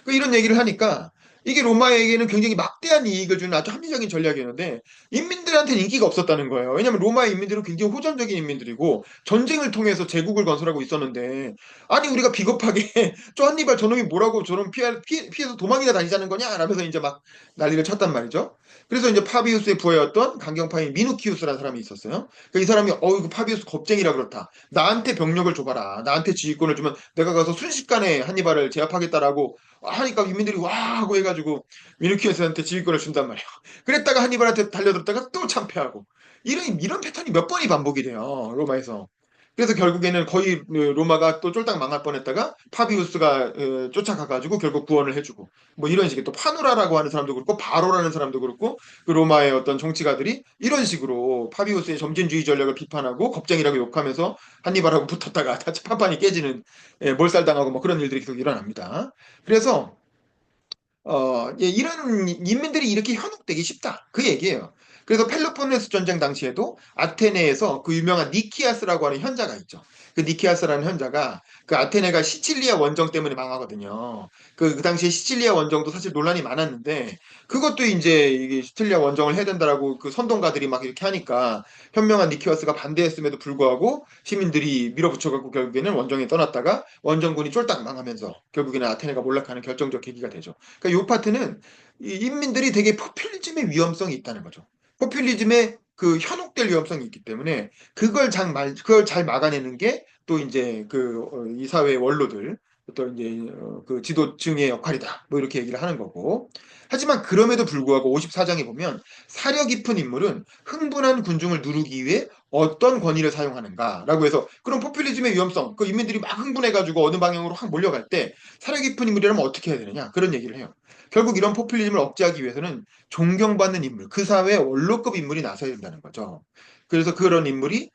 A: 이런 얘기를 하니까 이게 로마에게는 굉장히 막대한 이익을 주는 아주 합리적인 전략이었는데 인민들한테는 인기가 없었다는 거예요. 왜냐하면 로마의 인민들은 굉장히 호전적인 인민들이고 전쟁을 통해서 제국을 건설하고 있었는데 아니 우리가 비겁하게 저 한니발 저놈이 뭐라고 저놈 피해서 도망이나 다니자는 거냐? 라면서 이제 막 난리를 쳤단 말이죠. 그래서 이제 파비우스의 부하였던 강경파인 미누키우스라는 사람이 있었어요. 이 사람이 이거 파비우스 겁쟁이라 그렇다. 나한테 병력을 줘봐라. 나한테 지휘권을 주면 내가 가서 순식간에 한니발을 제압하겠다라고 하니까 인민들이 와 하고 해가지고 미누키우스한테 지휘권을 준단 말이에요. 그랬다가 한니발한테 달려들었다가 또 참패하고 이런 패턴이 몇 번이 반복이 돼요. 로마에서. 그래서 결국에는 거의 로마가 또 쫄딱 망할 뻔했다가 파비우스가 쫓아가가지고 결국 구원을 해주고 뭐 이런 식의 또 파누라라고 하는 사람도 그렇고 바로라는 사람도 그렇고 그 로마의 어떤 정치가들이 이런 식으로 파비우스의 점진주의 전략을 비판하고 겁쟁이라고 욕하면서 한니발하고 붙었다가 다시 판판이 깨지는 몰살당하고 뭐 그런 일들이 계속 일어납니다. 그래서 이런 인민들이 이렇게 현혹되기 쉽다. 그 얘기예요. 그래서 펠로폰네스 전쟁 당시에도 아테네에서 그 유명한 니키아스라고 하는 현자가 있죠. 그 니키아스라는 현자가 그 아테네가 시칠리아 원정 때문에 망하거든요. 그 당시에 시칠리아 원정도 사실 논란이 많았는데 그것도 이제 이게 시칠리아 원정을 해야 된다라고 그 선동가들이 막 이렇게 하니까 현명한 니키아스가 반대했음에도 불구하고 시민들이 밀어붙여갖고 결국에는 원정에 떠났다가 원정군이 쫄딱 망하면서 결국에는 아테네가 몰락하는 결정적 계기가 되죠. 그러니까 이 파트는 이 인민들이 되게 포퓰리즘의 위험성이 있다는 거죠. 포퓰리즘의 그 현혹될 위험성이 있기 때문에 그걸 잘 막아내는 게 또 이제 이 사회의 원로들 또 이제 그 지도층의 역할이다. 뭐 이렇게 얘기를 하는 거고. 하지만 그럼에도 불구하고 54장에 보면 사려 깊은 인물은 흥분한 군중을 누르기 위해 어떤 권위를 사용하는가라고 해서 그런 포퓰리즘의 위험성, 그 인민들이 막 흥분해가지고 어느 방향으로 확 몰려갈 때 사려 깊은 인물이라면 어떻게 해야 되느냐 그런 얘기를 해요. 결국 이런 포퓰리즘을 억제하기 위해서는 존경받는 인물, 그 사회의 원로급 인물이 나서야 된다는 거죠. 그래서 그런 인물이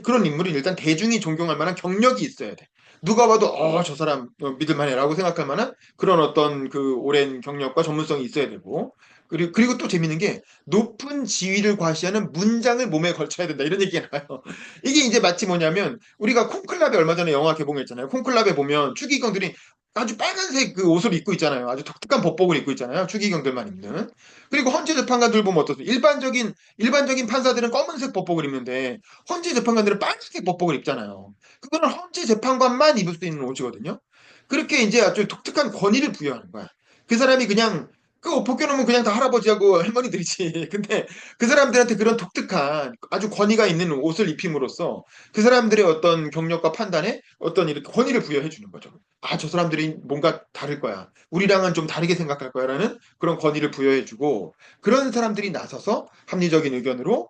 A: 그런 인물이 일단 대중이 존경할 만한 경력이 있어야 돼. 누가 봐도 저 사람 믿을만해라고 생각할 만한 그런 어떤 그 오랜 경력과 전문성이 있어야 되고 그리고 또 재밌는 게 높은 지위를 과시하는 문장을 몸에 걸쳐야 된다 이런 얘기가 나와요. 이게 이제 마치 뭐냐면 우리가 콘클라베 얼마 전에 영화 개봉했잖아요. 콘클라베 보면 추기경들이 아주 빨간색 그 옷을 입고 있잖아요. 아주 독특한 법복을 입고 있잖아요. 추기경들만 입는. 그리고 헌재 재판관들 보면 어떠세요? 일반적인 판사들은 검은색 법복을 입는데 헌재 재판관들은 빨간색 법복을 입잖아요. 그거는 헌재 재판관만 입을 수 있는 옷이거든요. 그렇게 이제 아주 독특한 권위를 부여하는 거야. 그 사람이 그냥 그 옷 벗겨놓으면 그냥 다 할아버지하고 할머니들이지. 근데 그 사람들한테 그런 독특한 아주 권위가 있는 옷을 입힘으로써 그 사람들의 어떤 경력과 판단에 어떤 이렇게 권위를 부여해 주는 거죠. 아, 저 사람들이 뭔가 다를 거야. 우리랑은 좀 다르게 생각할 거야라는 그런 권위를 부여해 주고 그런 사람들이 나서서 합리적인 의견으로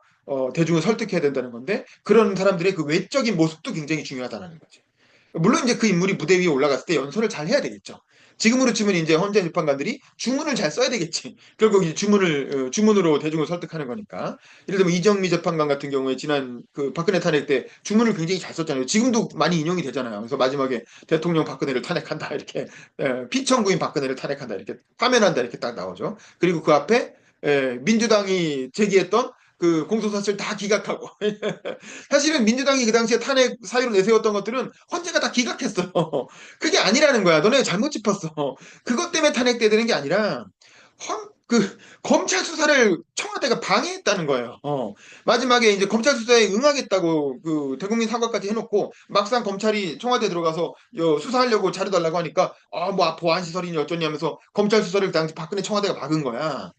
A: 대중을 설득해야 된다는 건데 그런 사람들의 그 외적인 모습도 굉장히 중요하다는 거지. 물론 이제 그 인물이 무대 위에 올라갔을 때 연설을 잘 해야 되겠죠. 지금으로 치면 이제 헌재 재판관들이 주문을 잘 써야 되겠지. 결국 이제 주문으로 대중을 설득하는 거니까. 예를 들면 이정미 재판관 같은 경우에 지난 그 박근혜 탄핵 때 주문을 굉장히 잘 썼잖아요. 지금도 많이 인용이 되잖아요. 그래서 마지막에 대통령 박근혜를 탄핵한다 이렇게 피청구인 박근혜를 탄핵한다 이렇게 파면한다 이렇게 딱 나오죠. 그리고 그 앞에 민주당이 제기했던 그 공소사실 다 기각하고 사실은 민주당이 그 당시에 탄핵 사유로 내세웠던 것들은 헌재가 다 기각했어. 그게 아니라는 거야. 너네 잘못 짚었어. 그것 때문에 탄핵돼야 되는 게 아니라 검찰 수사를 청와대가 방해했다는 거예요. 마지막에 이제 검찰 수사에 응하겠다고 그 대국민 사과까지 해놓고 막상 검찰이 청와대 들어가서 수사하려고 자료달라고 하니까 뭐 보안 시설이니 어쩌냐면서 검찰 수사를 당시 박근혜 청와대가 막은 거야.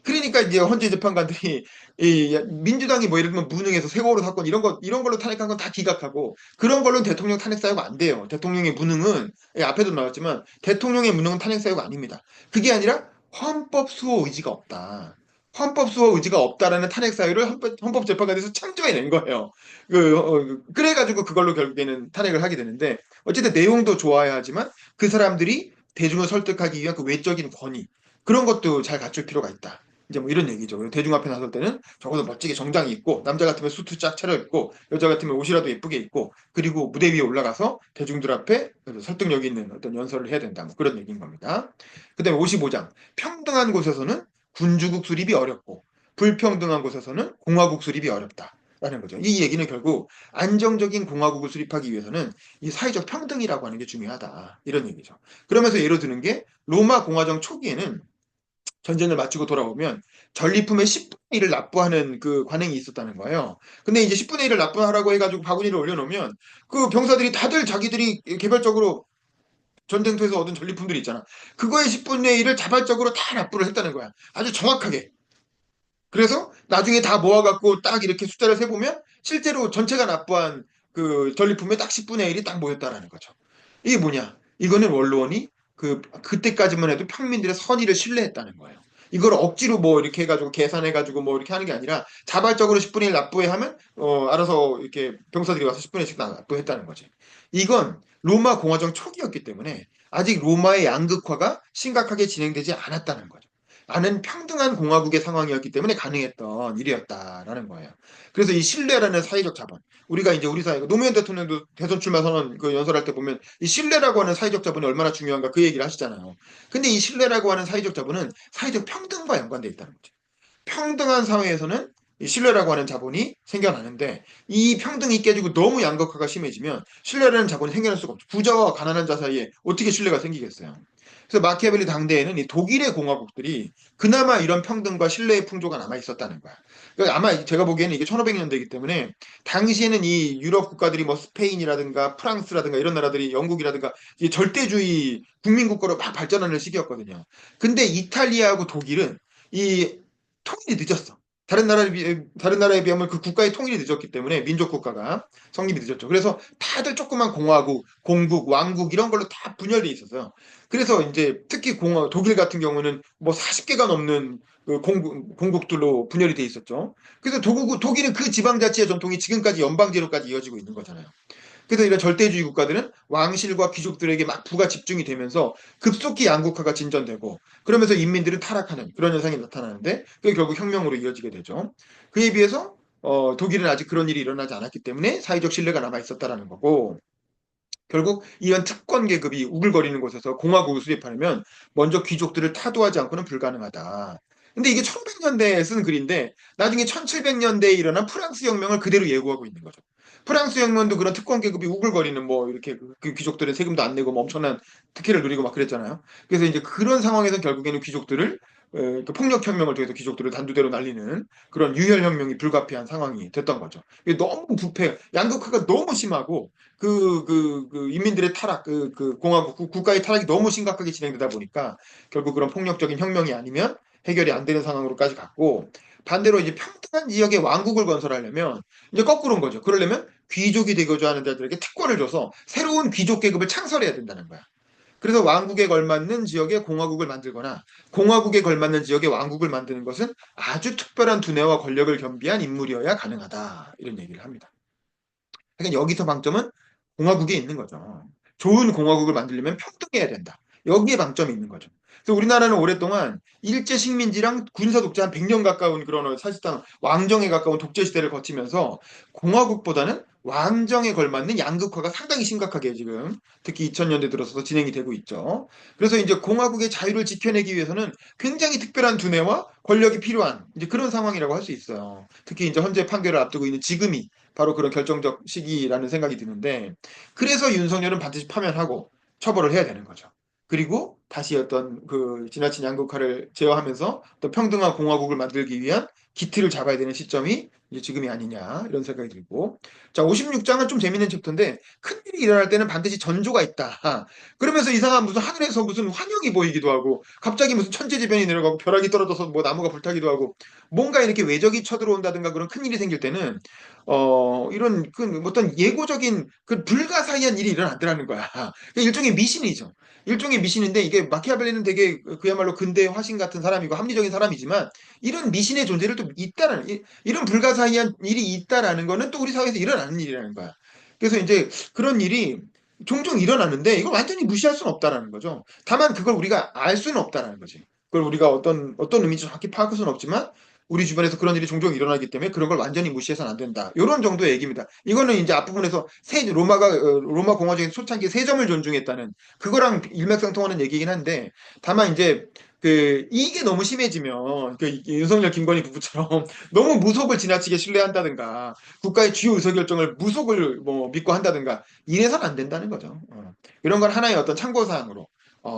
A: 그러니까 이제 헌재 재판관들이 이 민주당이 뭐 예를 들면 무능해서 세월호 사건 이런 걸로 탄핵한 건 다 기각하고 그런 걸로는 대통령 탄핵 사유가 안 돼요. 대통령의 무능은 앞에도 나왔지만 대통령의 무능은 탄핵 사유가 아닙니다. 그게 아니라 헌법 수호 의지가 없다. 헌법 수호 의지가 없다라는 탄핵 사유를 헌법재판관에서 창조해낸 거예요. 그래가지고 그걸로 결국에는 탄핵을 하게 되는데 어쨌든 내용도 좋아야 하지만 그 사람들이 대중을 설득하기 위한 그 외적인 권위 그런 것도 잘 갖출 필요가 있다. 이제 뭐 이런 얘기죠. 그리고 대중 앞에 나설 때는 적어도 멋지게 정장이 입고 남자 같으면 수트 쫙 차려입고 여자 같으면 옷이라도 예쁘게 입고 그리고 무대 위에 올라가서 대중들 앞에 설득력 있는 어떤 연설을 해야 된다. 뭐 그런 얘기인 겁니다. 그다음에 55장 평등한 곳에서는 군주국 수립이 어렵고 불평등한 곳에서는 공화국 수립이 어렵다. 라는 거죠. 이 얘기는 결국 안정적인 공화국을 수립하기 위해서는 이 사회적 평등이라고 하는 게 중요하다. 이런 얘기죠. 그러면서 예로 드는 게 로마 공화정 초기에는 전쟁을 마치고 돌아오면 전리품의 10분의 1을 납부하는 그 관행이 있었다는 거예요. 근데 이제 10분의 1을 납부하라고 해가지고 바구니를 올려놓으면 그 병사들이 다들 자기들이 개별적으로 전쟁터에서 얻은 전리품들이 있잖아. 그거의 10분의 1을 자발적으로 다 납부를 했다는 거야. 아주 정확하게. 그래서 나중에 다 모아갖고 딱 이렇게 숫자를 세보면 실제로 전체가 납부한 그 전리품의 딱 10분의 1이 딱 모였다라는 거죠. 이게 뭐냐? 이거는 원로원이 그때까지만 해도 평민들의 선의를 신뢰했다는 거예요. 이걸 억지로 뭐 이렇게 해가지고 계산해가지고 뭐 이렇게 하는 게 아니라 자발적으로 10분의 1 납부해 하면 알아서 이렇게 병사들이 와서 10분의 1씩 납부했다는 거지. 이건 로마 공화정 초기였기 때문에 아직 로마의 양극화가 심각하게 진행되지 않았다는 거죠. 나는 평등한 공화국의 상황이었기 때문에 가능했던 일이었다라는 거예요. 그래서 이 신뢰라는 사회적 자본, 우리가 이제 우리 사회가 노무현 대통령도 대선 출마 선언 그 연설할 때 보면 이 신뢰라고 하는 사회적 자본이 얼마나 중요한가 그 얘기를 하시잖아요. 근데 이 신뢰라고 하는 사회적 자본은 사회적 평등과 연관돼 있다는 거죠. 평등한 사회에서는 이 신뢰라고 하는 자본이 생겨나는데 이 평등이 깨지고 너무 양극화가 심해지면 신뢰라는 자본이 생겨날 수가 없죠. 부자와 가난한 자 사이에 어떻게 신뢰가 생기겠어요. 그래서 마키아벨리 당대에는 이 독일의 공화국들이 그나마 이런 평등과 신뢰의 풍조가 남아 있었다는 거야. 그러니까 아마 제가 보기에는 이게 1500년대이기 때문에 당시에는 이 유럽 국가들이 뭐 스페인이라든가 프랑스라든가 이런 나라들이 영국이라든가 이 절대주의 국민국가로 막 발전하는 시기였거든요. 근데 이탈리아하고 독일은 이 통일이 늦었어. 다른 나라에 비하면 그 국가의 통일이 늦었기 때문에 민족 국가가 성립이 늦었죠. 그래서 다들 조그만 공화국, 공국, 왕국 이런 걸로 다 분열돼 있었어요. 그래서 이제 특히 독일 같은 경우는 뭐 40개가 넘는 그 공국들로 분열이 돼 있었죠. 그래서 독일은 그 지방자치의 전통이 지금까지 연방제로까지 이어지고 있는 거잖아요. 그래서 이런 절대주의 국가들은 왕실과 귀족들에게 막 부가 집중이 되면서 급속히 양국화가 진전되고 그러면서 인민들은 타락하는 그런 현상이 나타나는데 그게 결국 혁명으로 이어지게 되죠. 그에 비해서 독일은 아직 그런 일이 일어나지 않았기 때문에 사회적 신뢰가 남아 있었다라는 거고 결국 이런 특권 계급이 우글거리는 곳에서 공화국을 수립하려면 먼저 귀족들을 타도하지 않고는 불가능하다. 근데 이게 1500년대에 쓴 글인데 나중에 1700년대에 일어난 프랑스 혁명을 그대로 예고하고 있는 거죠. 프랑스 혁명도 그런 특권 계급이 우글거리는 뭐 이렇게 그 귀족들은 세금도 안 내고 뭐 엄청난 특혜를 누리고 막 그랬잖아요. 그래서 이제 그런 상황에서 결국에는 귀족들을 그 폭력혁명을 통해서 귀족들을 단두대로 날리는 그런 유혈혁명이 불가피한 상황이 됐던 거죠. 이게 너무 부패, 양극화가 너무 심하고 인민들의 타락, 공화국, 국가의 타락이 너무 심각하게 진행되다 보니까 결국 그런 폭력적인 혁명이 아니면 해결이 안 되는 상황으로까지 갔고 반대로 이제 평등한 지역의 왕국을 건설하려면 이제 거꾸로인 거죠. 그러려면 귀족이 되고자 하는 자들에게 특권을 줘서 새로운 귀족 계급을 창설해야 된다는 거야. 그래서 왕국에 걸맞는 지역에 공화국을 만들거나 공화국에 걸맞는 지역에 왕국을 만드는 것은 아주 특별한 두뇌와 권력을 겸비한 인물이어야 가능하다. 이런 얘기를 합니다. 그러니까 여기서 방점은 공화국에 있는 거죠. 좋은 공화국을 만들려면 평등해야 된다. 여기에 방점이 있는 거죠. 그래서 우리나라는 오랫동안 일제 식민지랑 군사 독재 한 100년 가까운 그런 사실상 왕정에 가까운 독재 시대를 거치면서 공화국보다는 왕정에 걸맞는 양극화가 상당히 심각하게 지금 특히 2000년대 들어서 진행이 되고 있죠. 그래서 이제 공화국의 자유를 지켜내기 위해서는 굉장히 특별한 두뇌와 권력이 필요한 이제 그런 상황이라고 할 수 있어요. 특히 이제 헌재 판결을 앞두고 있는 지금이 바로 그런 결정적 시기라는 생각이 드는데 그래서 윤석열은 반드시 파면하고 처벌을 해야 되는 거죠. 그리고 다시 어떤 그 지나친 양극화를 제어하면서 또 평등한 공화국을 만들기 위한 기틀을 잡아야 되는 시점이 이제 지금이 아니냐 이런 생각이 들고 자 56장은 좀 재밌는 챕터인데 큰일이 일어날 때는 반드시 전조가 있다. 그러면서 이상한 무슨 하늘에서 무슨 환영이 보이기도 하고 갑자기 무슨 천재지변이 내려가고 벼락이 떨어져서 뭐 나무가 불타기도 하고 뭔가 이렇게 외적이 쳐들어온다든가 그런 큰일이 생길 때는 이런 그 어떤 예고적인 그 불가사의한 일이 일어나더라는 거야. 일종의 미신이죠. 일종의 미신인데 이게 마키아벨리는 되게 그야말로 근대의 화신 같은 사람이고 합리적인 사람이지만 이런 미신의 존재를 또 있다라는 이런 불가사의한 일이 있다라는 거는 또 우리 사회에서 일어나는 일이라는 거야. 그래서 이제 그런 일이 종종 일어나는데 이걸 완전히 무시할 수는 없다라는 거죠. 다만 그걸 우리가 알 수는 없다라는 거지. 그걸 우리가 어떤 의미인지 정확히 파악할 수는 없지만 우리 주변에서 그런 일이 종종 일어나기 때문에 그런 걸 완전히 무시해서는 안 된다. 이런 정도의 얘기입니다. 이거는 이제 앞부분에서 로마 공화정의 초창기 세 점을 존중했다는 그거랑 일맥상통하는 얘기긴 한데 다만 이제 이게 너무 심해지면 윤석열 김건희 부부처럼 너무 무속을 지나치게 신뢰한다든가 국가의 주요 의사결정을 무속을 뭐 믿고 한다든가 이래서는 안 된다는 거죠. 이런 건 하나의 어떤 참고사항으로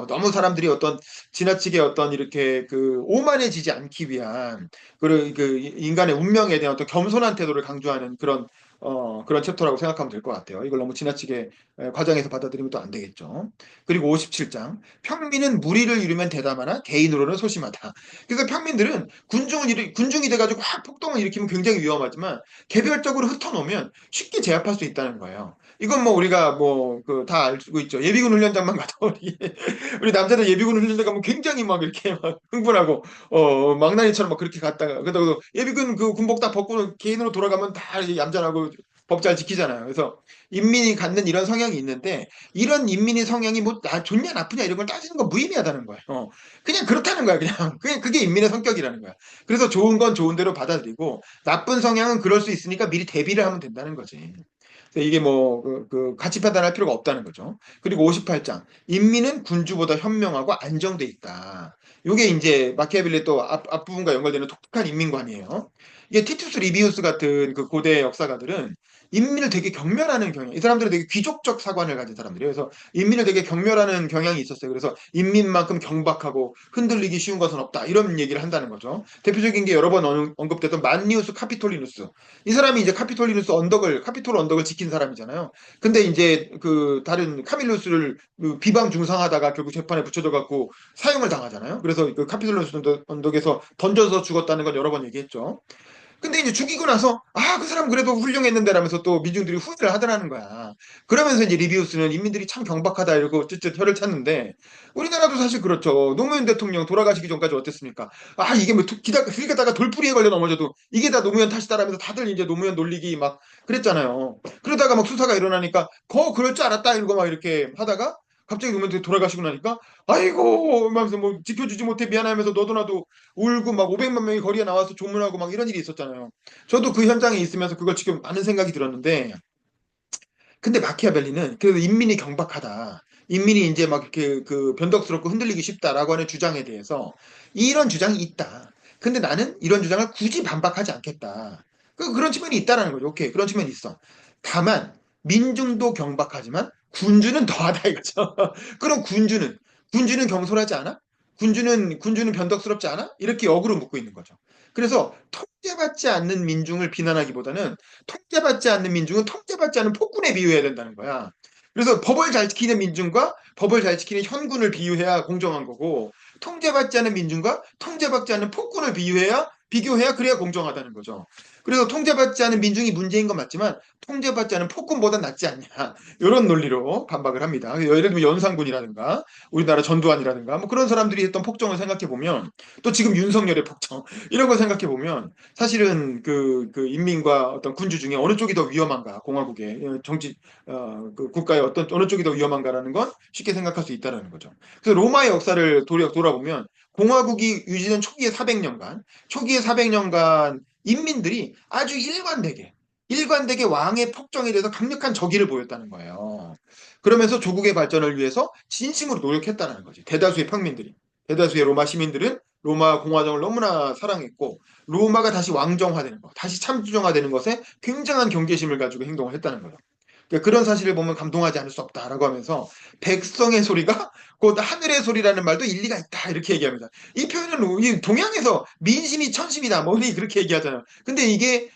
A: 너무 사람들이 어떤 지나치게 어떤 이렇게 오만해지지 않기 위한 그 인간의 운명에 대한 어떤 겸손한 태도를 강조하는 그런 챕터라고 생각하면 될 것 같아요. 이걸 너무 지나치게 과장해서 받아들이면 또 안 되겠죠. 그리고 57장 평민은 무리를 이루면 대담하나 개인으로는 소심하다. 그래서 평민들은 군중이 돼가지고 확 폭동을 일으키면 굉장히 위험하지만 개별적으로 흩어놓으면 쉽게 제압할 수 있다는 거예요. 이건 뭐 우리가 뭐 다 알고 있죠. 예비군 훈련장만 가도 우리 남자들 예비군 훈련장 가면 굉장히 막 이렇게 막 흥분하고 망나니처럼 막 그렇게 갔다가 그다가 예비군 그 군복 다 벗고 개인으로 돌아가면 다 얌전하고 법 잘 지키잖아요. 그래서 인민이 갖는 이런 성향이 있는데 이런 인민의 성향이 뭐 좋냐 나쁘냐 이런 걸 따지는 건 무의미하다는 거예요. 그냥 그렇다는 거야. 그냥 그게 인민의 성격이라는 거야. 그래서 좋은 건 좋은 대로 받아들이고 나쁜 성향은 그럴 수 있으니까 미리 대비를 하면 된다는 거지. 그래서 이게 뭐 같이 판단할 필요가 없다는 거죠. 그리고 58장 인민은 군주보다 현명하고 안정돼 있다. 이게 이제 마키아벨리 또 앞부분과 연결되는 독특한 인민관이에요. 이게 티투스 리비우스 같은 그 고대 역사가들은 인민을 되게 경멸하는 경향, 이 사람들은 되게 귀족적 사관을 가진 사람들이에요. 그래서 인민을 되게 경멸하는 경향이 있었어요. 그래서 인민만큼 경박하고 흔들리기 쉬운 것은 없다. 이런 얘기를 한다는 거죠. 대표적인 게 여러 번 언급됐던 만니우스 카피톨리누스. 이 사람이 이제 카피톨 언덕을 지킨 사람이잖아요. 근데 이제 그 다른 카밀루스를 비방 중상하다가 결국 재판에 붙여져 갖고 사형을 당하잖아요. 그래서 그 카피톨리누스 언덕에서 던져서 죽었다는 건 여러 번 얘기했죠. 근데 이제 죽이고 나서 그 사람 그래도 훌륭했는데라면서 또 민중들이 후회를 하더라는 거야. 그러면서 이제 리비우스는 인민들이 참 경박하다 이러고 쯧쯧 혀를 찼는데 우리나라도 사실 그렇죠. 노무현 대통령 돌아가시기 전까지 어땠습니까? 이게 뭐 길 가다가 돌부리에 걸려 넘어져도 이게 다 노무현 탓이다라면서 다들 이제 노무현 놀리기 막 그랬잖아요. 그러다가 막 수사가 일어나니까 그럴 줄 알았다 이러고 막 이렇게 하다가 갑자기 노무현 돌아가시고 나니까 아이고 하면서 뭐 지켜주지 못해 미안하면서 너도 나도 울고 막 500만 명이 거리에 나와서 조문하고 막 이런 일이 있었잖아요. 저도 그 현장에 있으면서 그걸 지금 많은 생각이 들었는데, 근데 마키아벨리는 그래도 인민이 경박하다. 인민이 이제 막 이렇게 변덕스럽고 흔들리기 쉽다라고 하는 주장에 대해서 이런 주장이 있다. 근데 나는 이런 주장을 굳이 반박하지 않겠다. 그런 측면이 있다라는 거죠. 오케이. 그런 측면이 있어. 다만 민중도 경박하지만 군주는 더하다 이거죠. 그럼 군주는 경솔하지 않아? 군주는 변덕스럽지 않아? 이렇게 역으로 묻고 있는 거죠. 그래서 통제받지 않는 민중을 비난하기보다는 통제받지 않는 민중은 통제받지 않는 폭군에 비유해야 된다는 거야. 그래서 법을 잘 지키는 민중과 법을 잘 지키는 현군을 비유해야 공정한 거고 통제받지 않는 민중과 통제받지 않는 폭군을 비유해야 비교해야 그래야 공정하다는 거죠. 그래서 통제받지 않은 민중이 문제인 건 맞지만 통제받지 않은 폭군보다 낫지 않냐. 이런 논리로 반박을 합니다. 예를 들면 연산군이라든가 우리나라 전두환이라든가 뭐 그런 사람들이 했던 폭정을 생각해 보면 또 지금 윤석열의 폭정 이런 걸 생각해 보면 사실은 그 인민과 어떤 군주 중에 어느 쪽이 더 위험한가 공화국의 정치 그 국가의 어떤 어느 쪽이 더 위험한가라는 건 쉽게 생각할 수 있다라는 거죠. 그래서 로마의 역사를 돌아보면 공화국이 유지된 초기의 400년간 인민들이 아주 일관되게 왕의 폭정에 대해서 강력한 적의를 보였다는 거예요. 그러면서 조국의 발전을 위해서 진심으로 노력했다는 거지. 대다수의 로마 시민들은 로마 공화정을 너무나 사랑했고, 로마가 다시 왕정화되는 것, 다시 참주정화되는 것에 굉장한 경계심을 가지고 행동을 했다는 거죠. 그러니까 그런 사실을 보면 감동하지 않을 수 없다라고 하면서 백성의 소리가 곧 하늘의 소리라는 말도 일리가 있다 이렇게 얘기합니다. 이 표현은 이 동양에서 민심이 천심이다 뭐 그렇게 얘기하잖아요. 근데 이게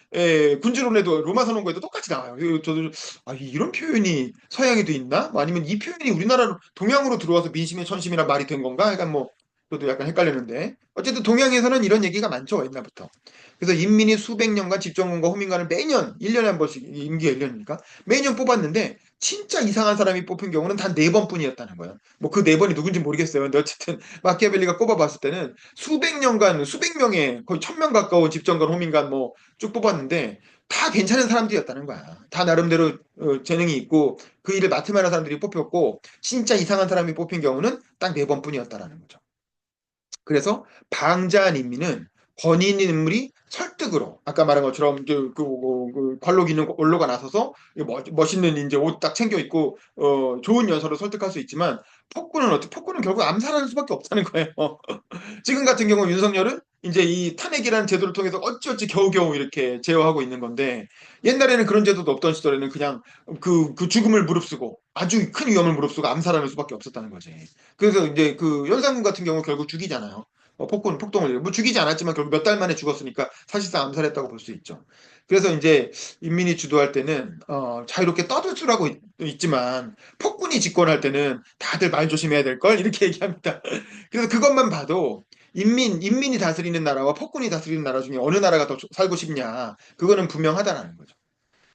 A: 군주론에도 로마 선언거에도 똑같이 나와요. 저도 이런 표현이 서양에도 있나? 뭐 아니면 이 표현이 우리나라 동양으로 들어와서 민심의 천심이란 말이 된 건가? 약간 뭐 저도 약간 헷갈리는데 어쨌든 동양에서는 이런 얘기가 많죠 옛날부터. 그래서 인민이 수백 년간 집정관과 호민관을 매년 1년에 한 번씩 임기가 1년이니까 매년 뽑았는데 진짜 이상한 사람이 뽑힌 경우는 단 4번뿐이었다는 거예요. 뭐 그 4번이 누군지 모르겠어요. 근데 어쨌든 마키아벨리가 꼽아봤을 때는 수백 년간 수백 명의 거의 1000명 가까운 집정관, 호민관 뭐 쭉 뽑았는데 다 괜찮은 사람들이었다는 거야. 다 나름대로 재능이 있고 그 일을 맡을 만한 사람들이 뽑혔고 진짜 이상한 사람이 뽑힌 경우는 딱 4번뿐이었다라는 거죠. 그래서 방자한 인민은 권위 있는 인물이 설득으로 아까 말한 것처럼 그 관록 있는 원로가 나서서 멋있는 이제 옷 딱 챙겨 입고 좋은 연설을 설득할 수 있지만 폭군은 결국 암살하는 수밖에 없다는 거예요. 지금 같은 경우 윤석열은 이제 이 탄핵이라는 제도를 통해서 어찌어찌 겨우겨우 이렇게 제어하고 있는 건데 옛날에는 그런 제도도 없던 시절에는 그냥 그 죽음을 무릅쓰고 아주 큰 위험을 무릅쓰고 암살하는 수밖에 없었다는 거지. 그래서 이제 그 연산군 같은 경우 결국 죽이잖아요. 폭동을 뭐 죽이지 않았지만 결국 몇 달 만에 죽었으니까 사실상 암살했다고 볼 수 있죠. 그래서 이제 인민이 주도할 때는 자유롭게 떠들 수라고 있지만 폭군이 집권할 때는 다들 말 조심해야 될 걸 이렇게 얘기합니다. 그래서 그것만 봐도 인민이 다스리는 나라와 폭군이 다스리는 나라 중에 어느 나라가 더 살고 싶냐 그거는 분명하다라는 거죠.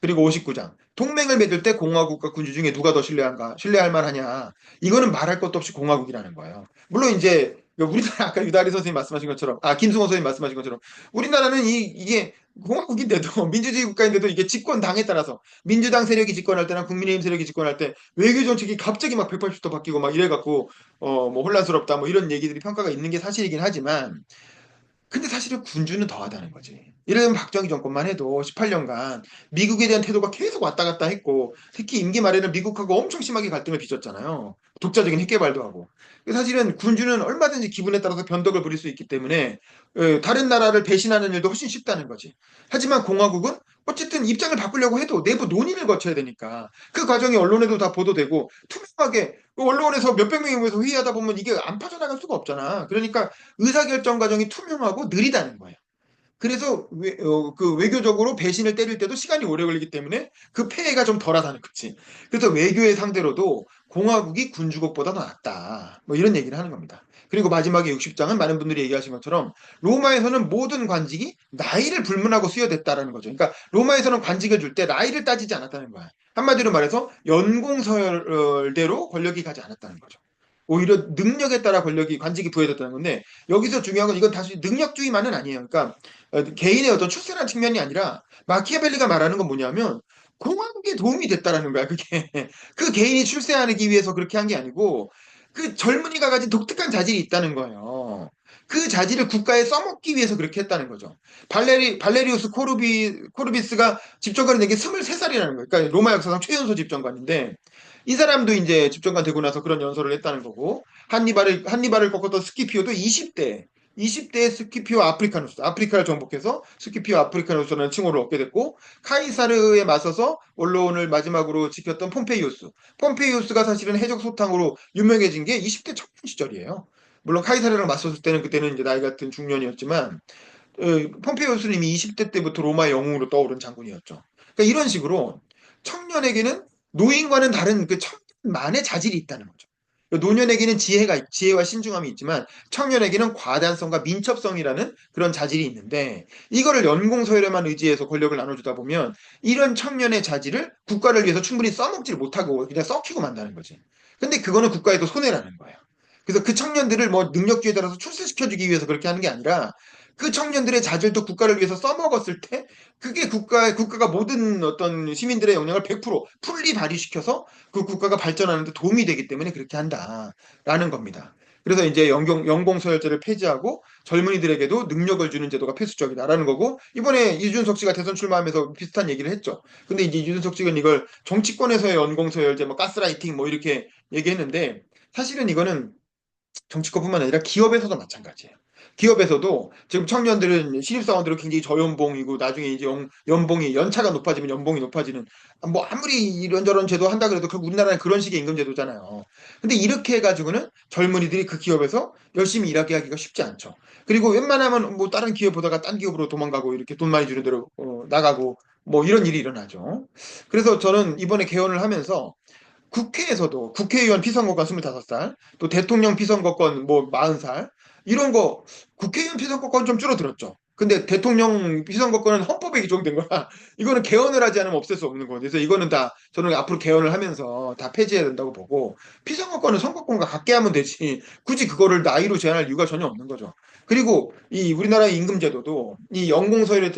A: 그리고 59장. 동맹을 맺을 때 공화국과 군주 중에 누가 더 신뢰할 만하냐. 이거는 말할 것도 없이 공화국이라는 거예요. 물론 이제 우리나라 아까 유다리 선생님 말씀하신 것처럼 김승호 선생님 말씀하신 것처럼 우리나라는 이게 공화국인데도 민주주의 국가인데도 이게 집권 당에 따라서 민주당 세력이 집권할 때나 국민의힘 세력이 집권할 때 외교 정책이 갑자기 막 180도 바뀌고 막 이래 갖고 뭐 혼란스럽다 뭐 이런 얘기들이 평가가 있는 게 사실이긴 하지만 근데 사실은 군주는 더하다는 거지. 예를 들면 박정희 정권만 해도 18년간 미국에 대한 태도가 계속 왔다 갔다 했고 특히 임기 말에는 미국하고 엄청 심하게 갈등을 빚었잖아요. 독자적인 핵개발도 하고. 사실은 군주는 얼마든지 기분에 따라서 변덕을 부릴 수 있기 때문에 다른 나라를 배신하는 일도 훨씬 쉽다는 거지. 하지만 공화국은 어쨌든 입장을 바꾸려고 해도 내부 논의를 거쳐야 되니까 그 과정이 언론에도 다 보도되고 투명하게 언론에서 몇백 명이 모여서 회의하다 보면 이게 안 빠져나갈 수가 없잖아. 그러니까 의사결정 과정이 투명하고 느리다는 거예요. 그래서 그 외교적으로 배신을 때릴 때도 시간이 오래 걸리기 때문에 그 폐해가 좀 덜하다는 거지. 그래서 외교의 상대로도 공화국이 군주국보다 더 낫다. 뭐 이런 얘기를 하는 겁니다. 그리고 마지막에 60장은 많은 분들이 얘기하신 것처럼 로마에서는 모든 관직이 나이를 불문하고 수여됐다라는 거죠. 그러니까 로마에서는 관직을 줄 때 나이를 따지지 않았다는 거야. 한마디로 말해서 연공서열대로 권력이 가지 않았다는 거죠. 오히려 능력에 따라 관직이 부여됐다는 건데 여기서 중요한 건 이건 다시 능력주의만은 아니에요. 그러니까 개인의 어떤 출세라는 측면이 아니라 마키아벨리가 말하는 건 뭐냐면 공화국에 도움이 됐다라는 거야. 그게 그 개인이 출세하기 위해서 그렇게 한 게 아니고 그 젊은이가 가진 독특한 자질이 있다는 거예요. 그 자질을 국가에 써먹기 위해서 그렇게 했다는 거죠. 발레리우스 코르비스가 집정관이 된 게 23살이라는 거예요. 그러니까 로마 역사상 최연소 집정관인데 이 사람도 이제 집정관 되고 나서 그런 연설을 했다는 거고 한니발을 꺾었던 스키피오도 20대에 스키피오 아프리카누스, 아프리카를 정복해서 스키피오 아프리카누스라는 칭호를 얻게 됐고 카이사르에 맞서서 언론을 마지막으로 지켰던 폼페이우스가 사실은 해적 소탕으로 유명해진 게 20대 청년 시절이에요. 물론 카이사르랑 맞섰을 때는 그때는 이제 나이 같은 중년이었지만 폼페이우스는 이미 20대 때부터 로마의 영웅으로 떠오른 장군이었죠. 그러니까 이런 식으로 청년에게는 노인과는 다른 그 청년만의 자질이 있다는 거죠. 노년에게는 지혜와 신중함이 있지만 청년에게는 과단성과 민첩성이라는 그런 자질이 있는데 이거를 연공서열에만 의지해서 권력을 나눠주다 보면 이런 청년의 자질을 국가를 위해서 충분히 써먹질 못하고 그냥 썩히고 만다는 거지. 근데 그거는 국가에도 손해라는 거예요. 그래서 그 청년들을 뭐 능력주에 따라서 출세시켜주기 위해서 그렇게 하는 게 아니라 그 청년들의 자질도 국가를 위해서 써먹었을 때 그게 국가가 모든 어떤 시민들의 역량을 100% 풀리 발휘시켜서 그 국가가 발전하는 데 도움이 되기 때문에 그렇게 한다라는 겁니다. 그래서 이제 연공서열제를 폐지하고 젊은이들에게도 능력을 주는 제도가 필수적이다라는 거고 이번에 이준석 씨가 대선 출마하면서 비슷한 얘기를 했죠. 근데 이제 이준석 씨는 이걸 정치권에서의 연공서열제, 뭐 가스라이팅 뭐 이렇게 얘기했는데 사실은 이거는 정치권뿐만 아니라 기업에서도 마찬가지예요. 기업에서도 지금 청년들은 신입사원들은 굉장히 저연봉이고 나중에 이제 연봉이 연차가 높아지면 연봉이 높아지는 뭐 아무리 이런저런 제도 한다 그래도 결국 우리나라는 그런 식의 임금 제도잖아요. 근데 이렇게 해가지고는 젊은이들이 그 기업에서 열심히 일하게 하기가 쉽지 않죠. 그리고 웬만하면 뭐 다른 기업 보다가 딴 기업으로 도망가고 이렇게 돈 많이 주는 대로 나가고 뭐 이런 일이 일어나죠. 그래서 저는 이번에 개헌을 하면서 국회에서도 국회의원 피선거권 25살, 또 대통령 피선거권 뭐 40살, 이런 거 국회의원 피선거권 좀 줄어들었죠. 근데 대통령 피선거권은 헌법에 기정된 거라 이거는 개헌을 하지 않으면 없앨 수 없는 거예요. 그래서 이거는 다 저는 앞으로 개헌을 하면서 다 폐지해야 된다고 보고 피선거권은 선거권과 같게 하면 되지 굳이 그거를 나이로 제한할 이유가 전혀 없는 거죠. 그리고 이 우리나라의 임금제도도 이 연공서열에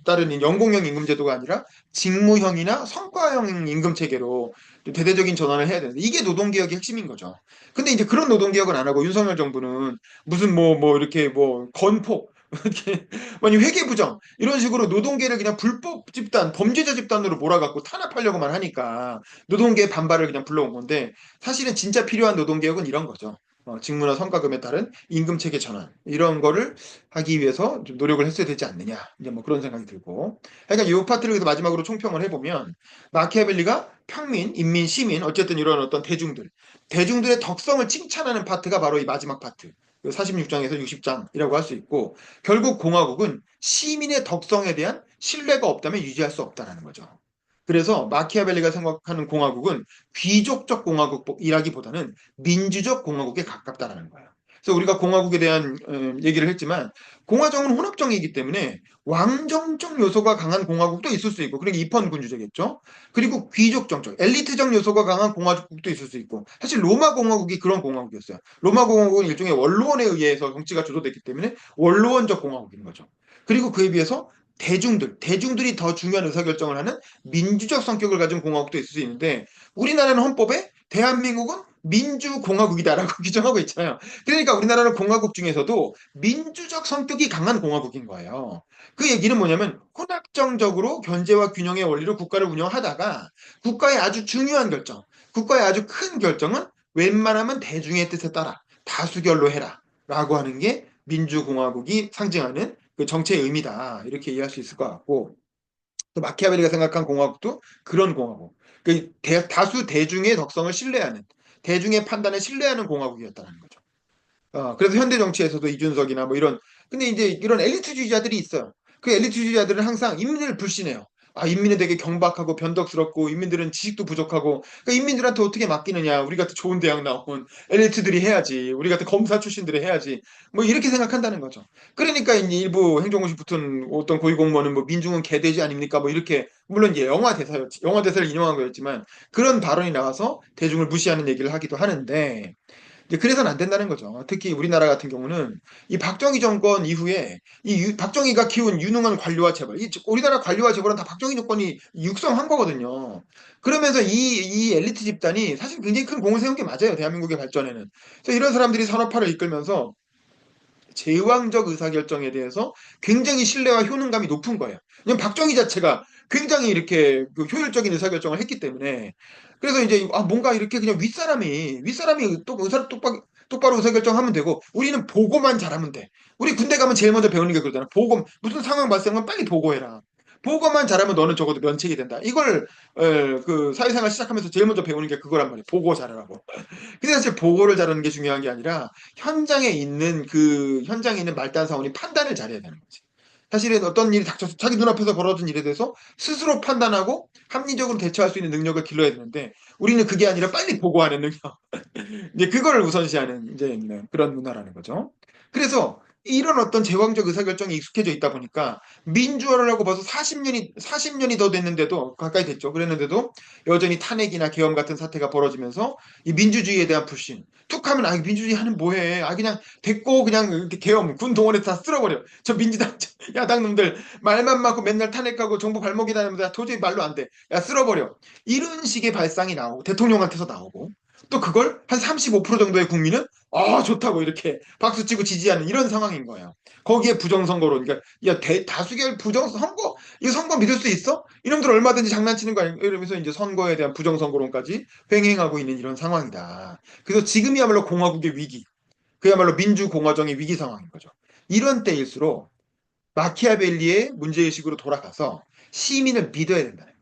A: 따른 이 연공형 임금제도가 아니라 직무형이나 성과형 임금체계로 대대적인 전환을 해야 되는데 이게 노동개혁의 핵심인 거죠. 근데 이제 그런 노동개혁은 안 하고 윤석열 정부는 무슨 뭐 이렇게 뭐 건폭 이렇게 아니 회계부정 이런 식으로 노동계를 그냥 불법 집단 범죄자 집단으로 몰아갖고 탄압하려고만 하니까 노동계의 반발을 그냥 불러온 건데 사실은 진짜 필요한 노동개혁은 이런 거죠. 직무나 성과금에 따른 임금 체계 전환 이런 거를 하기 위해서 좀 노력을 했어야 되지 않느냐 이제 뭐 그런 생각이 들고 그러니까 이 파트를 그래서 마지막으로 총평을 해보면 마키아벨리가 평민, 인민, 시민 어쨌든 이런 어떤 대중들의 덕성을 칭찬하는 파트가 바로 이 마지막 파트 46장에서 60장이라고 할 수 있고 결국 공화국은 시민의 덕성에 대한 신뢰가 없다면 유지할 수 없다는 거죠. 그래서 마키아벨리가 생각하는 공화국은 귀족적 공화국이라기보다는 민주적 공화국에 가깝다라는 거예요. 그래서 우리가 공화국에 대한 얘기를 했지만 공화정은 혼합정이기 때문에 왕정적 요소가 강한 공화국도 있을 수 있고 그러니까 입헌군주제겠죠. 그리고 귀족정적 엘리트적 요소가 강한 공화국도 있을 수 있고 사실 로마 공화국이 그런 공화국이었어요. 로마 공화국은 일종의 원로원에 의해서 정치가 주도됐기 때문에 원로원적 공화국인 거죠. 그리고 그에 비해서 대중들이 더 중요한 의사결정을 하는 민주적 성격을 가진 공화국도 있을 수 있는데 우리나라는 헌법에 대한민국은 민주공화국이다라고 규정하고 있잖아요. 그러니까 우리나라는 공화국 중에서도 민주적 성격이 강한 공화국인 거예요. 그 얘기는 뭐냐면 혼합정적으로 견제와 균형의 원리로 국가를 운영하다가 국가의 아주 중요한 결정, 국가의 아주 큰 결정은 웬만하면 대중의 뜻에 따라 다수결로 해라 라고 하는 게 민주공화국이 상징하는 그 정체의 의미다 이렇게 이해할 수 있을 것 같고 또 마키아벨리가 생각한 공화국도 그런 공화국 그 다수 대중의 덕성을 신뢰하는 대중의 판단에 신뢰하는 공화국이었다는 거죠. 그래서 현대 정치에서도 이준석이나 뭐 이런 근데 이제 이런 엘리트주의자들이 있어요. 그 엘리트주의자들은 항상 인민을 불신해요. 인민은 되게 경박하고 변덕스럽고 인민들은 지식도 부족하고 그러니까 인민들한테 어떻게 맡기느냐 우리 같은 좋은 대학 나온 엘리트들이 해야지 우리 같은 검사 출신들이 해야지 뭐 이렇게 생각한다는 거죠. 그러니까 이제 일부 행정고시 붙은 어떤 고위공무원은 뭐 민중은 개돼지 아닙니까 뭐 이렇게 물론 이제 영화 대사를 인용한 거였지만 그런 발언이 나와서 대중을 무시하는 얘기를 하기도 하는데 이제 그래서는 안 된다는 거죠. 특히 우리나라 같은 경우는 이 박정희 정권 이후에 박정희가 키운 유능한 관료와 재벌, 우리나라 관료와 재벌은 다 박정희 정권이 육성한 거거든요. 그러면서 이 엘리트 집단이 사실 굉장히 큰 공을 세운 게 맞아요. 대한민국의 발전에는. 그래서 이런 사람들이 산업화를 이끌면서 제왕적 의사결정에 대해서 굉장히 신뢰와 효능감이 높은 거예요. 왜냐면 박정희 자체가 굉장히 이렇게 그 효율적인 의사결정을 했기 때문에 그래서 이제 뭔가 이렇게 그냥 윗사람이 똑바로 의사결정하면 되고 우리는 보고만 잘하면 돼. 우리 군대 가면 제일 먼저 배우는 게 그러잖아. 보고 무슨 상황 발생하면 빨리 보고해라. 보고만 잘하면 너는 적어도 면책이 된다. 이걸 그 사회생활 시작하면서 제일 먼저 배우는 게 그거란 말이에요. 보고 잘하라고. 근데 사실 보고를 잘하는 게 중요한 게 아니라 현장에 있는 말단 사원이 판단을 잘해야 되는 거지. 사실은 어떤 일이 닥쳐서 자기 눈앞에서 벌어진 일에 대해서 스스로 판단하고 합리적으로 대처할 수 있는 능력을 길러야 되는데 우리는 그게 아니라 빨리 보고하는 능력. 이제 그거를 우선시하는 이제 그런 문화라는 거죠. 그래서 이런 어떤 제왕적 의사결정이 익숙해져 있다 보니까 민주화를 하고 벌써 40년이 더 됐는데도 가까이 됐죠. 그랬는데도 여전히 탄핵이나 계엄 같은 사태가 벌어지면서 이 민주주의에 대한 불신. 툭 하면 아 민주주의 하는 뭐해? 아 그냥 됐고 그냥 이렇게 계엄 군 동원해서 다 쓸어버려. 저 민주당 야당 놈들 말만 많고 맨날 탄핵하고 정부 발목이 다니면서 도저히 말로 안 돼. 야 쓸어버려. 이런 식의 발상이 나오고 대통령한테서 나오고 또 그걸 한 35% 정도의 국민은 좋다고 이렇게 박수치고 지지하는 이런 상황인 거예요. 거기에 부정선거로 그러니까 야 다수결 부정선거 이 선거 믿을 수 있어? 이놈들 얼마든지 장난치는 거 아니야? 이러면서 이제 선거에 대한 부정선거론까지 횡행하고 있는 이런 상황이다. 그래서 지금이야말로 공화국의 위기, 그야말로 민주공화정의 위기 상황인 거죠. 이런 때일수록 마키아벨리의 문제의식으로 돌아가서 시민을 믿어야 된다는 거예요.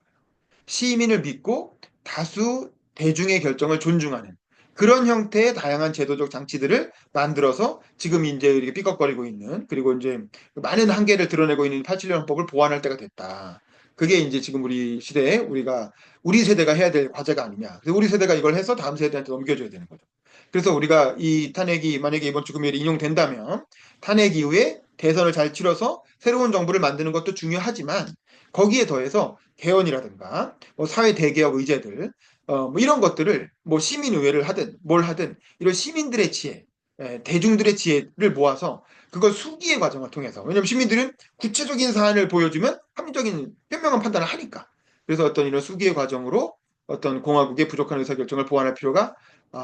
A: 시민을 믿고 다수 대중의 결정을 존중하는 그런 형태의 다양한 제도적 장치들을 만들어서 지금 이제 이렇게 삐걱거리고 있는 그리고 이제 많은 한계를 드러내고 있는 87년 헌법을 보완할 때가 됐다. 그게 이제 지금 우리 시대에 우리 세대가 해야 될 과제가 아니냐. 그래서 우리 세대가 이걸 해서 다음 세대한테 넘겨줘야 되는 거죠. 그래서 우리가 이 탄핵이 만약에 이번 주 금요일에 인용된다면 탄핵 이후에 대선을 잘 치러서 새로운 정부를 만드는 것도 중요하지만 거기에 더해서 개헌이라든가 뭐 사회 대개혁 의제들 뭐 이런 것들을 뭐 시민의회를 하든 뭘 하든 이런 시민들의 지혜, 대중들의 지혜를 모아서 그걸 수기의 과정을 통해서 왜냐하면 시민들은 구체적인 사안을 보여주면 합리적인 현명한 판단을 하니까 그래서 어떤 이런 수기의 과정으로 어떤 공화국의 부족한 의사결정을 보완할 필요가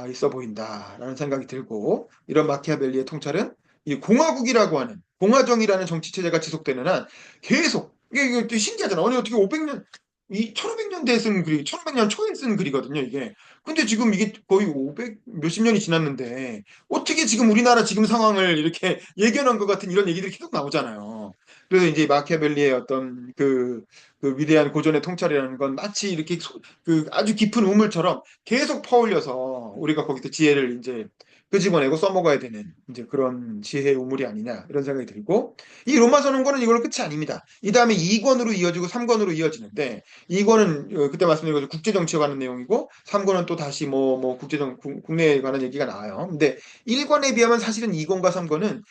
A: 있어 보인다라는 생각이 들고 이런 마키아벨리의 통찰은 이 공화국이라고 하는 공화정이라는 정치 체제가 지속되는 한 계속 이게 신기하잖아. 아니 어떻게 500년 이 1500년대에 쓴 글이 1500년 초에 쓴 글이거든요, 이게. 근데 지금 이게 거의 500 몇십 년이 지났는데 어떻게 지금 우리나라 지금 상황을 이렇게 예견한 것 같은 이런 얘기들이 계속 나오잖아요. 그래서 이제 마키아벨리의 어떤 그 위대한 고전의 통찰이라는 건 마치 이렇게 그 아주 깊은 우물처럼 계속 퍼올려서 우리가 거기서 지혜를 이제 끄집어내고 써먹어야 되는 이제 그런 지혜의 우물이 아니냐 이런 생각이 들고 이 로마 선언권은 이걸로 끝이 아닙니다. 이 다음에 2권으로 이어지고 3권으로 이어지는데 2권은 그때 말씀드린 것처럼 국제 정치에 관한 내용이고 3권은 또 다시 뭐 국내에 관한 얘기가 나와요. 근데 1권에 비하면 사실은 2권과 3권은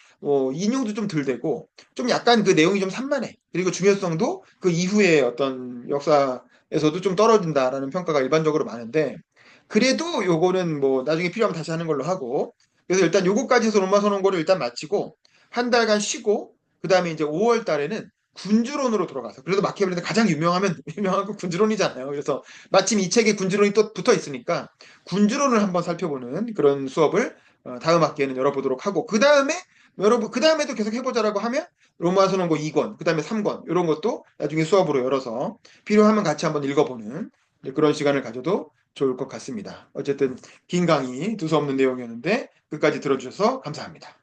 A: 인용도 좀 덜 되고 좀 약간 그 내용이 좀 산만해. 그리고 중요성도 그 이후에 어떤 역사에서도 좀 떨어진다라는 평가가 일반적으로 많은데 그래도 요거는 뭐 나중에 필요하면 다시 하는 걸로 하고 그래서 일단 요거까지 해서 로마 선언고를 일단 마치고 한 달간 쉬고 그 다음에 이제 5월 달에는 군주론으로 돌아가서 그래도 마키아벨리는 가장 유명하면 유명한 건 군주론이잖아요. 그래서 마침 이 책에 군주론이 또 붙어 있으니까 군주론을 한번 살펴보는 그런 수업을 다음 학기에는 열어보도록 하고 그 다음에 여러분 그 다음에도 계속 해보자라고 하면 로마 선언고 2권 그 다음에 3권 이런 것도 나중에 수업으로 열어서 필요하면 같이 한번 읽어보는 그런 시간을 가져도 좋을 것 같습니다. 어쨌든 긴 강의 두서없는 내용이었는데 끝까지 들어주셔서 감사합니다.